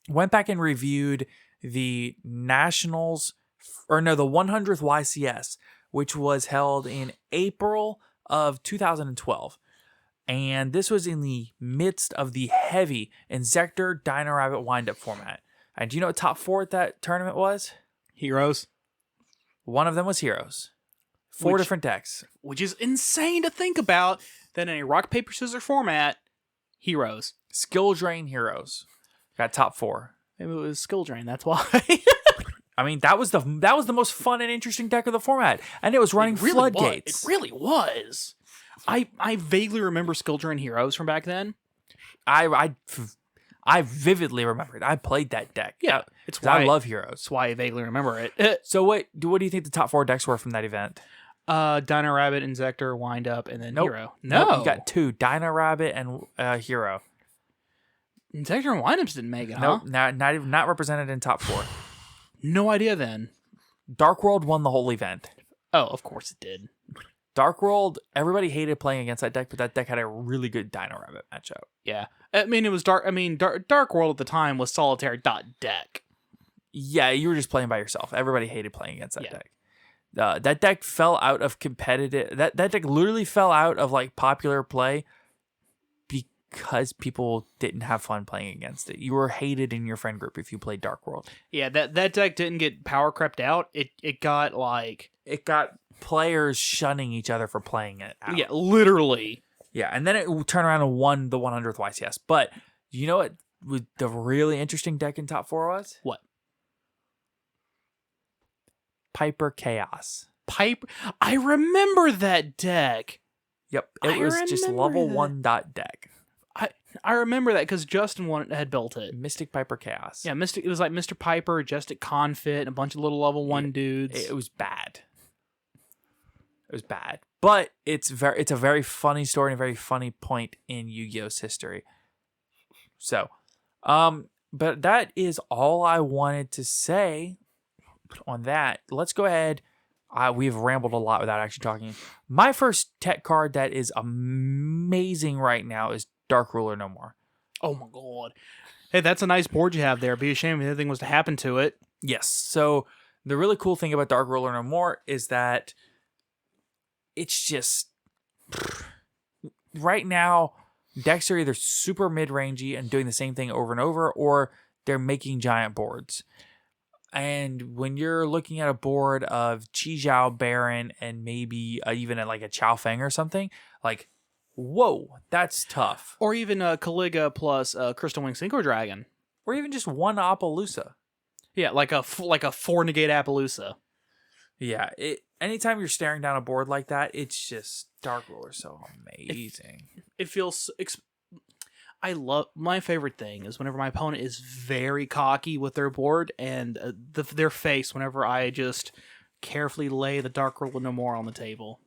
went back and reviewed the Nationals, the 100th YCS, which was held in April of 2012. And this was in the midst of the heavy Inzektor Dino Rabbit wind-up format. And do you know what top 4 at that tournament was? Heroes. One of them was Heroes. 4 different decks. Which is insane to think about, that in a rock, paper, scissors format, Heroes. Skill Drain Heroes. Got top 4. Maybe it was Skill Drain, that's why. I mean, that was the most fun and interesting deck of the format. And it was running Floodgates. It really was. I vaguely remember Skill Drain Heroes from back then. I vividly remember it. I played that deck. Yeah, it's why I love Heroes. That's why I vaguely remember it. So what do you think the top 4 decks were from that event? Dino Rabbit, Inzektor, Wind Up, and then Hero. No, you got 2: Dino Rabbit and Hero. Inzektor and Wind Ups didn't make it, huh? Nope, not represented in top 4. No idea then. Dark World won the whole event. Oh, of course it did. Dark World, everybody hated playing against that deck, but that deck had a really good Dino Rabbit matchup. Yeah. I mean, it was Dark. I mean, Dark World at the time was solitaire.deck. Yeah, you were just playing by yourself. Everybody hated playing against that deck. That deck fell out of competitive. That deck literally fell out of like popular play because people didn't have fun playing against it. You were hated in your friend group if you played Dark World. Yeah, that deck didn't get power crept out. It got players shunning each other for playing it out. Yeah, literally. Yeah, and then it turned around and won the 100th YCS. But you know what the really interesting deck in top 4 was? What? Piper Chaos. I remember that deck. Yep, it was just level 1 deck. I remember that because Justin had built it. Mystic Piper Chaos. Yeah, Mystic. It was like Mr. Piper, Justic Confit, and a bunch of little level 1 dudes. It was bad. It was bad, but it's a very funny story and a very funny point in Yu-Gi-Oh's history. So, but that is all I wanted to say on that. Let's go ahead. We've rambled a lot without actually talking. My first tech card that is amazing right now is Dark Ruler No More. Oh my god. Hey, that's a nice board you have there. Be a shame if anything was to happen to it. Yes. So the really cool thing about Dark Ruler No More is that it's just right now decks are either super mid-rangey and doing the same thing over and over, or they're making giant boards. And when you're looking at a board of Chi Zhao Baron and maybe even like a Chao Feng or something, like, whoa, that's tough. Or even Caliga plus Crystal Wing Synchro Dragon. Or even just one Appaloosa. Yeah, like a 4 negate Appaloosa. Yeah, anytime you're staring down a board like that, it's just Dark Ruler so amazing. It feels... I love... My favorite thing is whenever my opponent is very cocky with their board and their face whenever I just carefully lay the Dark Ruler No More on the table.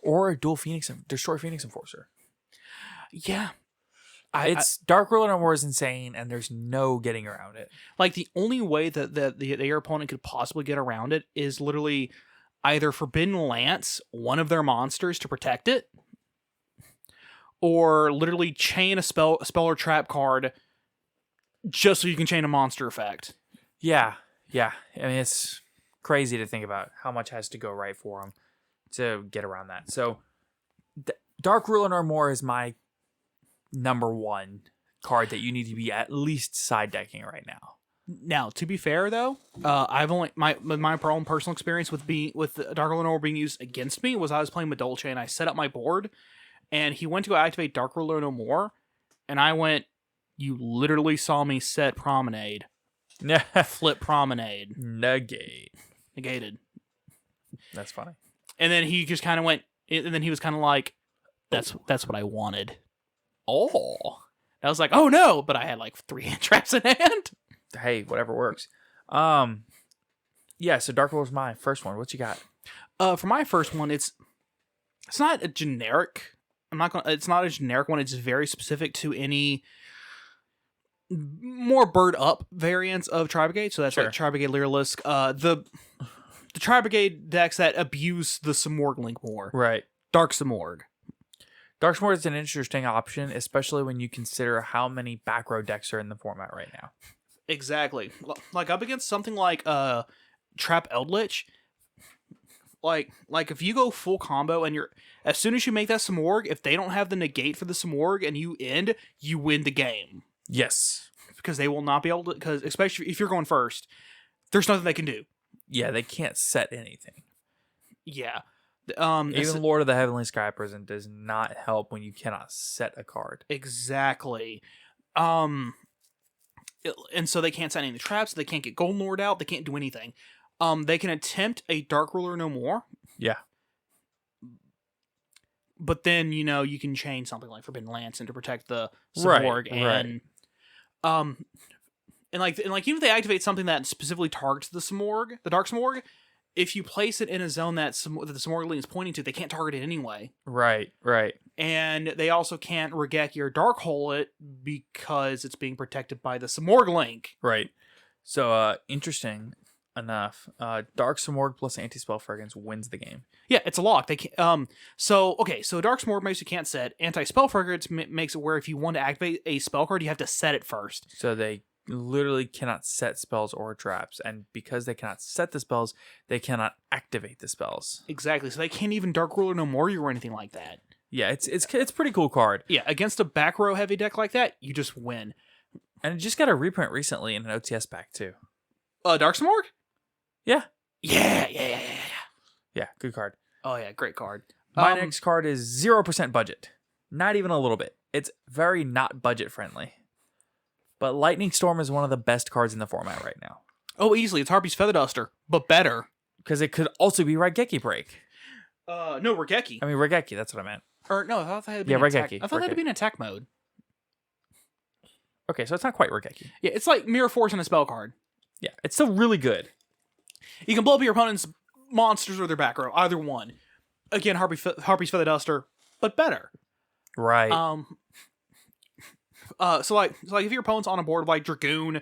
Or a Destroy Phoenix Enforcer. Yeah. Dark Ruler No More is insane, and there's no getting around it. Like, the only way that your opponent could possibly get around it is literally either Forbidden Lance one of their monsters to protect it, or literally chain a spell or trap card just so you can chain a monster effect. Yeah. I mean, it's crazy to think about how much has to go right for them to get around that. So, Dark Ruler No More is my number 1 card that you need to be at least side decking right now. Now, to be fair though, I've only my own personal experience with Dark Ruler No More being used against me was I was playing Madolche and I set up my board, and he went to activate Dark Ruler No More, and I went, "You literally saw me set Promenade, flip Promenade, negated." That's funny. And then he just kind of went, and then he was kind of like, "That's what I wanted." Oh, I was like, "Oh no!" But I had like 3 hand traps in hand. Hey, whatever works. Yeah. So Dark Ruler's my first one. What you got? For my first one, it's not a generic. It's not a generic one. It's very specific to any more bird up variants of Tri-Brigade. So that's Sure. like Tri-Brigade Lyrilusk. The Tri-Brigade decks that abuse the Simorgh link more. Right. Dark Simorgh. Dark Simorgh is an interesting option, especially when you consider how many back row decks are in the format right now. Exactly. Like up against something like Trap Eldritch. Like if you go full combo and you're as soon as you make that Simorgh, if they don't have the negate for the Simorgh and you end, you win the game. Yes. Because they will not be able to, because especially if you're going first, there's nothing they can do. Yeah, they can't set anything. Yeah. Even Lord of the Heavenly Sky Prison does not help when you cannot set a card. Exactly. And so they can't set any of the traps, they can't get Golden Lord out, they can't do anything. They can attempt a Dark Ruler no more. Yeah. But then, you can chain something like Forbidden Lance to protect the Simorgh. Right. And like even if they activate something that specifically targets the Simorgh, the Dark Simorgh, if you place it in a zone that the Simorgh link is pointing to, they can't target it anyway. Right. And they also can't Regeki or Dark Hole it because it's being protected by the Simorgh link. Right. So, interesting enough, Dark Simorgh plus Anti-Spell Fragrance wins the game. Yeah, it's a lock. They can't, so Dark Simorgh makes you can't set. Anti-Spell Fragrance makes it where if you want to activate a spell card, you have to set it first. So they literally cannot set spells or traps, and because they cannot set the spells, they cannot activate the spells. Exactly. So they can't even Dark Ruler no more or anything like that. Yeah, it's pretty cool card. Yeah, against a back row heavy deck like that, you just win. And it just got a reprint recently in an OTS pack too. Dark Simorgh? Yeah. Yeah, good card. Oh yeah, great card. My next card is 0% budget. Not even a little bit. It's very not budget friendly. But Lightning Storm is one of the best cards in the format right now. Oh, easily. It's Harpy's Feather Duster, but better. Because it could also be Raigeki Break. No, Regeki. I mean, Raigeki, that's what I meant. Or no, I thought that had been Raigeki. I thought that had been attack mode. Okay, so it's not quite Raigeki. Yeah, it's like Mirror Force and a spell card. Yeah, it's still really good. You can blow up your opponent's monsters or their back row, either one. Again, Harpy's Feather Duster, but better. Right. So if your opponent's on a board like Dragoon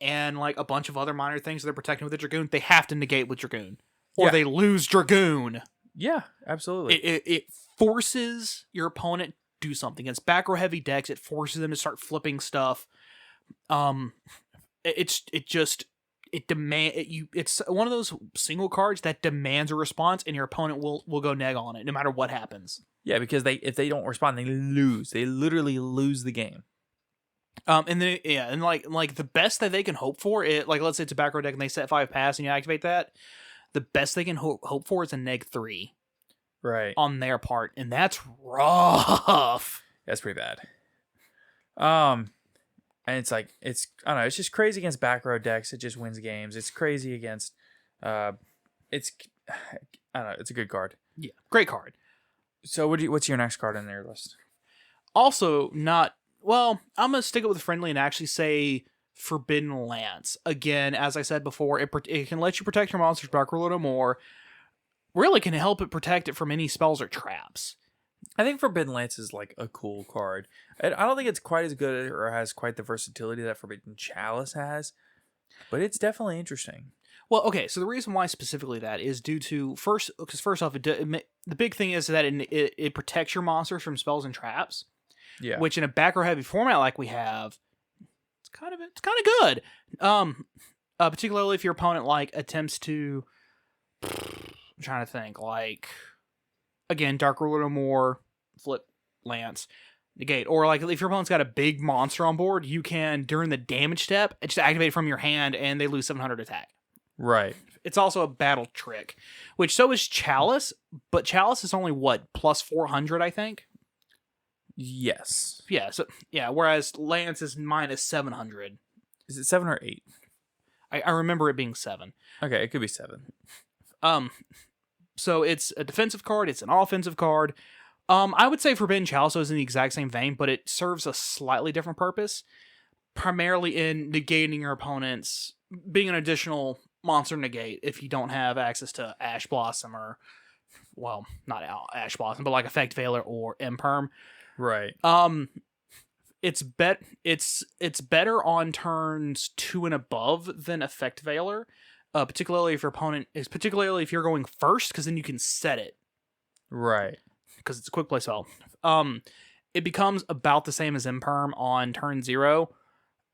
and like a bunch of other minor things they're protecting with the Dragoon, they have to negate with Dragoon. Or they lose Dragoon. Yeah, absolutely. It forces your opponent to do something. It's back row heavy decks, it forces them to start flipping stuff. It's one of those single cards that demands a response, and your opponent will go neg on it no matter what happens. Yeah, because if they don't respond, they lose. They literally lose the game. And the best that they can hope for, let's say it's a back row deck and they set 5 pass and you activate that, the best they can hope for is a neg 3. Right. On their part, and that's rough. That's pretty bad. And it's like, I don't know, it's just crazy against back row decks. It just wins games. It's crazy against, I don't know, it's a good card. Yeah, great card. So what's your next card on your list? Also, I'm going to stick it with friendly and actually say Forbidden Lance. Again, as I said before, it can let you protect your monsters back row a little more. Really can help it protect it from any spells or traps. I think Forbidden Lance is like a cool card. I don't think it's quite as good or has quite the versatility that Forbidden Chalice has, but it's definitely interesting. Well, okay, so the reason why specifically that is due to first off, the big thing is that it protects your monsters from spells and traps. Yeah, which in a back row heavy format like we have, it's kind of good. Particularly if your opponent attempts to. I'm trying to think, again, Dark Ruler no more, flip Lance, negate. Or if your opponent's got a big monster on board, you can, during the damage step, just activate it from your hand and they lose 700 attack. Right. It's also a battle trick, which so is Chalice, but Chalice is only, plus 400, I think? Yes. Yeah, whereas Lance is minus 700. Is it 7 or 8? I remember it being 7. Okay, it could be 7. So it's a defensive card, it's an offensive card. I would say Forbidden Chalice is in the exact same vein, but it serves a slightly different purpose. Primarily in negating your opponent's, being an additional monster negate if you don't have access to Ash Blossom or, not Ash Blossom, but Effect Veiler or Imperm. Right. it's better on turns 2 and above than Effect Veiler, particularly if you're going first, because then you can set it Right. because it's a quick play spell. It becomes about the same as Imperm on turn 0.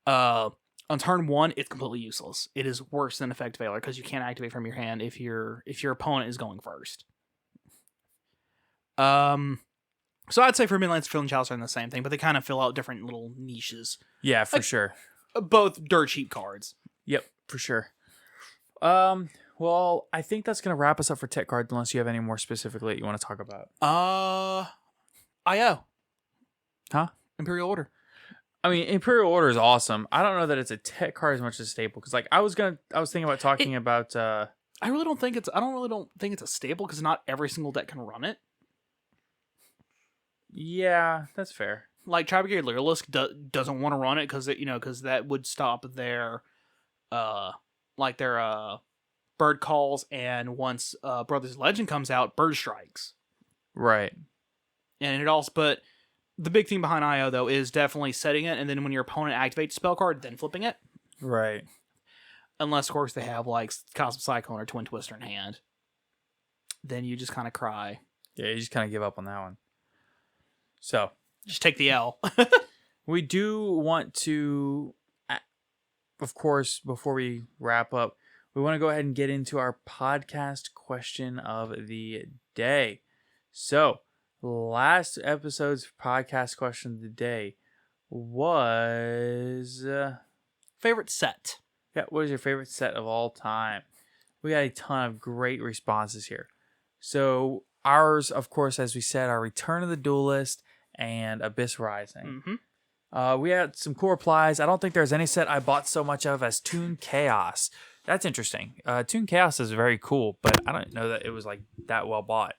On turn 1, it's completely useless. It is worse than Effect Veiler because you can't activate from your hand if your opponent is going first. So I'd say for Midlands, Fill and Chalice are the same thing, but they kind of fill out different little niches. Yeah, for sure. Both dirt cheap cards. Yep, for sure. Well, I think that's going to wrap us up for tech cards, unless you have any more specifically that you want to talk about. IO. Huh? Imperial Order. I mean, Imperial Order is awesome. I don't know that it's a tech card as much as a staple, because like I was thinking about talking about. I really don't think it's a staple because not every single deck can run it. Yeah, that's fair. Like Tri Brigade Loyalist doesn't want to run it because that would stop their bird calls, and once Brothers Legend comes out, bird strikes. Right. And it also, but the big thing behind IO though is definitely setting it, and then when your opponent activates a spell card, then flipping it. Right. Unless of course they have like Cosmic Cyclone or Twin Twister in hand, then you just kind of cry. Yeah, you just kind of give up on that one. So just take the L. We do want to, of course, before we wrap up, we want to go ahead and get into our podcast question of the day. So, last episode's podcast question of the day was... favorite set. Yeah, what is your favorite set of all time? We got a ton of great responses here. So, ours, of course, as we said, are Return of the Duelist and Abyss Rising. Mm-hmm. We had some cool replies. I don't think there's any set I bought so much of as Toon Chaos. That's interesting. Toon Chaos is very cool, but I don't know that it was like that well bought.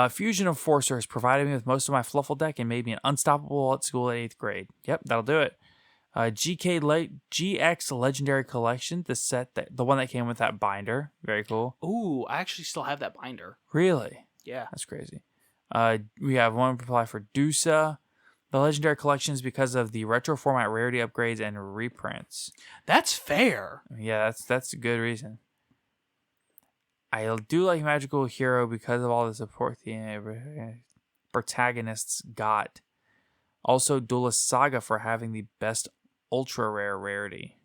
Fusion of Forcers provided me with most of my Fluffle deck and made me an unstoppable at school at 8th grade. Yep, that'll do it. GX Legendary Collection, the one that came with that binder. Very cool. Ooh, I actually still have that binder. Really? Yeah. That's crazy. We have one reply for Dusa. The Legendary Collections because of the retro format rarity upgrades and reprints. That's fair. Yeah, that's a good reason. I do like Magical Hero because of all the support the protagonists got. Also, Duelist Saga for having the best ultra rare rarity.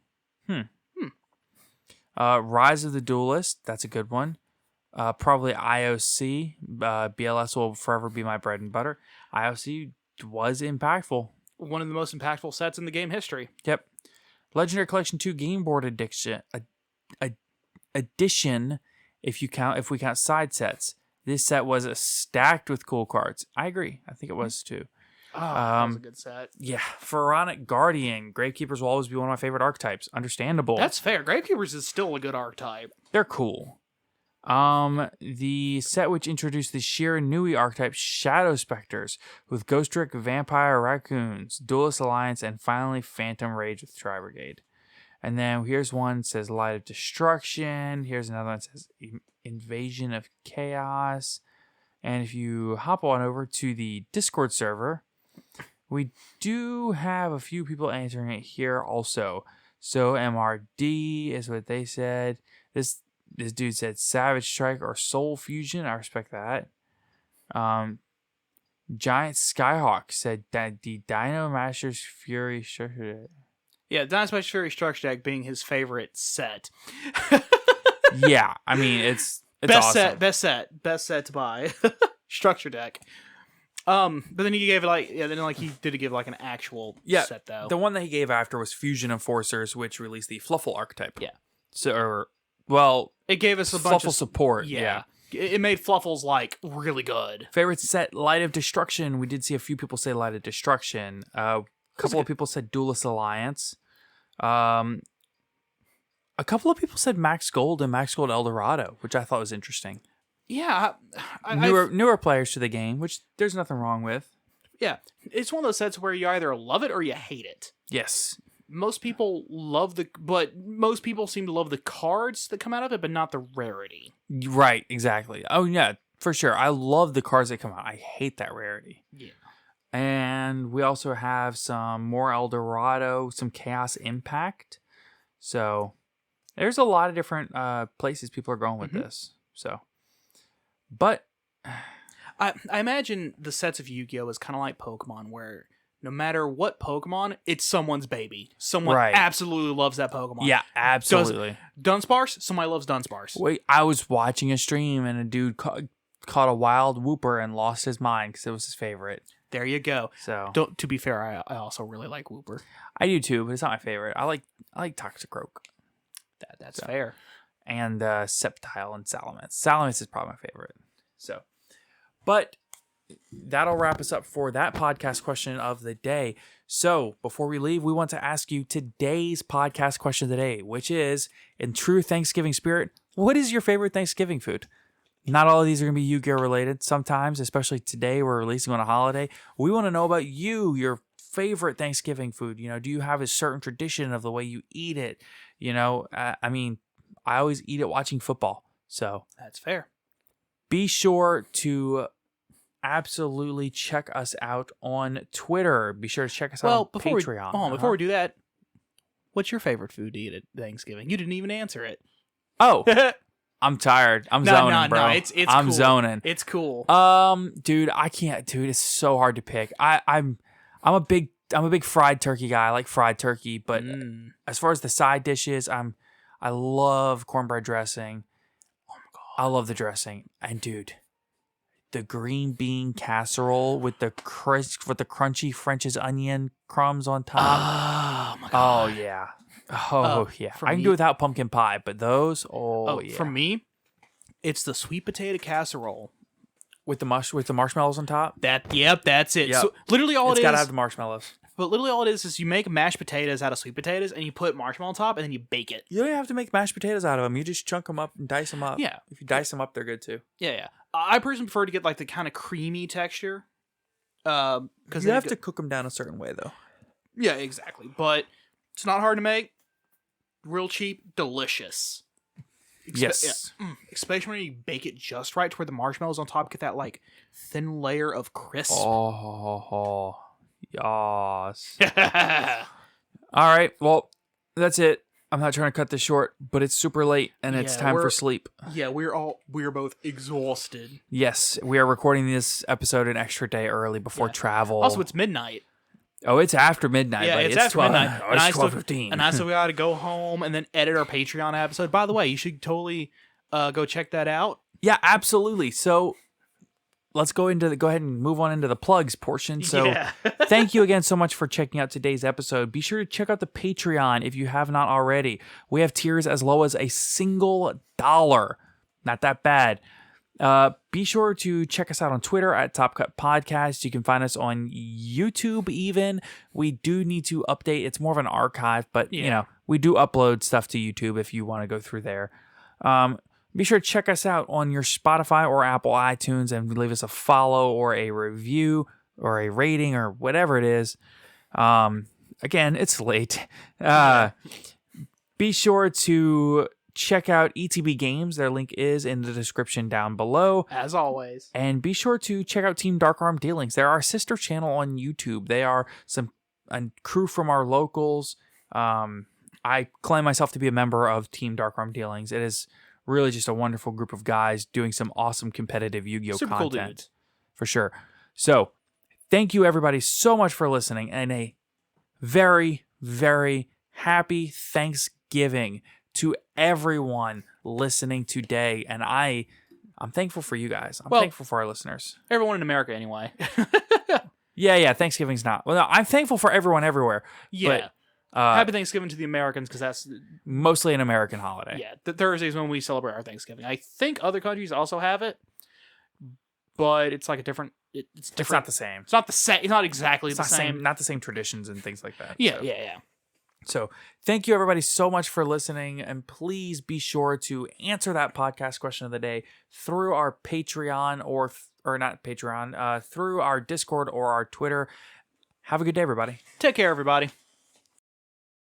Rise of the Duelist, that's a good one. Probably IOC. BLS will forever be my bread and butter. IOC was impactful. One of the most impactful sets in the game history. Yep. Legendary Collection 2 Game Board Edition. If we count side sets. This set was stacked with cool cards. I agree. I think it was too. Oh, that was a good set. Yeah. Pharaonic Guardian. Gravekeepers will always be one of my favorite archetypes. Understandable. That's fair. Gravekeepers is still a good archetype. They're cool. The set which introduced the Shiranui archetype Shadow Specters with Ghost Trick, Vampire Raccoons, Duelist Alliance, and finally Phantom Rage with Tri Brigade. And then here's one that says Light of Destruction. Here's another one that says Invasion of Chaos. And if you hop on over to the Discord server, we do have a few people answering it here also. So MRD is what they said. This dude said Savage Strike or Soul Fusion. I respect that. Giant Skyhawk said that the Dino Masters Fury structure. Yeah, Dino Masters Fury structure deck being his favorite set. Yeah, I mean it's best awesome. Best set to buy. Structure deck. But then he gave it he did give like an actual set though. The one that he gave after was Fusion Enforcers, which released the Fluffle archetype. Yeah. It gave us a bunch of support. Yeah. It made Fluffles like really good. Favorite set, Light of Destruction. We did see a few people say Light of Destruction. A couple of people said Duelist Alliance. A couple of people said Max Gold and Max Gold Eldorado, which I thought was interesting. Yeah. Newer players to the game, which there's nothing wrong with. Yeah. It's one of those sets where you either love it or you hate it. Yes. Most people most people seem to love the cards that come out of it, but not the rarity. Right, exactly. Oh yeah, for sure. I love the cards that come out. I hate that rarity. Yeah. And we also have some more El Dorado, some Chaos Impact. So there's a lot of different places people are going with this. So, but I imagine the sets of Yu-Gi-Oh! Is kind of like Pokemon, where no matter what Pokemon, it's someone's baby. Someone absolutely loves that Pokemon. Yeah, absolutely. Dunsparce, somebody loves Dunsparce. Wait, I was watching a stream and a dude caught a wild Wooper and lost his mind because it was his favorite. There you go. So, to be fair, I also really like Wooper. I do too, but it's not my favorite. I like Toxicroak. That's fair. And Sceptile and Salamence. Salamence is probably my favorite. So, but that'll wrap us up for that podcast question of the day. So, before we leave, we want to ask you today's podcast question of the day, which is, in true Thanksgiving spirit, what is your favorite Thanksgiving food? Not all of these are going to be Yu-Gi-Oh! Related. Sometimes, especially today, we're releasing on a holiday. We want to know about you, your favorite Thanksgiving food. You know, do you have a certain tradition of the way you eat it? You know, I mean, I always eat it watching football. So that's fair. Be sure to absolutely check us out on Twitter. Be sure to check us out on Patreon. Before we do that, what's your favorite food to eat at Thanksgiving? You didn't even answer it. Oh, I'm tired. I'm zoning, bro. No, it's I'm cool. zoning. It's cool. Dude, I can't. Dude, it's so hard to pick. I'm a big fried turkey guy. I like fried turkey, but as far as the side dishes, I love cornbread dressing. Oh my god, I love the dressing. And dude, the green bean casserole with the crunchy French's onion crumbs on top. Oh my god. Oh yeah. Oh yeah. I can do without pumpkin pie, but those, yeah. For me, it's the sweet potato casserole with the marshmallows on top. That's it. Yep. So literally all it's it is. Gotta have the marshmallows. But literally all it is you make mashed potatoes out of sweet potatoes and you put marshmallow on top and then you bake it. You don't even have to make mashed potatoes out of them. You just chunk them up and dice them up. Yeah. If you dice them up, they're good too. Yeah. I personally prefer to get like the kind of creamy texture. Because you have to cook them down a certain way though. Yeah, exactly. But it's not hard to make. Real cheap, delicious. Yes. Yeah. Especially when you bake it just right to where the marshmallows on top get that like thin layer of crisp. Oh, yes. All right. Well, that's it. I'm not trying to cut this short, but it's super late and it's time for sleep. Yeah, we're both exhausted. Yes, we are recording this episode an extra day early before travel. Also, it's midnight. Oh, it's after midnight. Yeah, buddy. it's after 12, midnight. Oh, it's 12:15. And I still got to go home and then edit our Patreon episode. By the way, you should totally go check that out. Yeah, absolutely. So let's go ahead and move on into the plugs portion. So thank you again so much for checking out today's episode. Be sure to check out the Patreon if you have not already. We have tiers as low as $1. Not that bad. Be sure to check us out on Twitter at Top Cut Podcast. You can find us on YouTube even. We do need to update. It's more of an archive, but you know, we do upload stuff to YouTube if you want to go through there. Be sure to check us out on your Spotify or Apple iTunes and leave us a follow or a review or a rating or whatever it is. Again, it's late. Be sure to check out ETB Games. Their link is in the description down below. As always. And be sure to check out Team Dark Arm Dealings. They're our sister channel on YouTube. They are a crew from our locals. I claim myself to be a member of Team Dark Arm Dealings. It is really just a wonderful group of guys doing some awesome competitive Yu-Gi-Oh! Super content. cool dudes. For sure. So, thank you everybody so much for listening, and a very, very happy Thanksgiving to everyone listening today. And I'm thankful for you guys. I'm thankful for our listeners. Everyone in America, anyway. Yeah. Thanksgiving's not. Well, no, I'm thankful for everyone everywhere. Yeah. But, happy Thanksgiving to the Americans, because that's mostly an American holiday. Yeah, the Thursdays when we celebrate our Thanksgiving. I think other countries also have it, but it's like a different. It's different. It's not the same. It's not the same. It's not exactly the same. Not the same traditions and things like that. Yeah, so. yeah. So thank you everybody so much for listening, and please be sure to answer that podcast question of the day through our Patreon or not Patreon, through our Discord or our Twitter. Have a good day, everybody. Take care, everybody.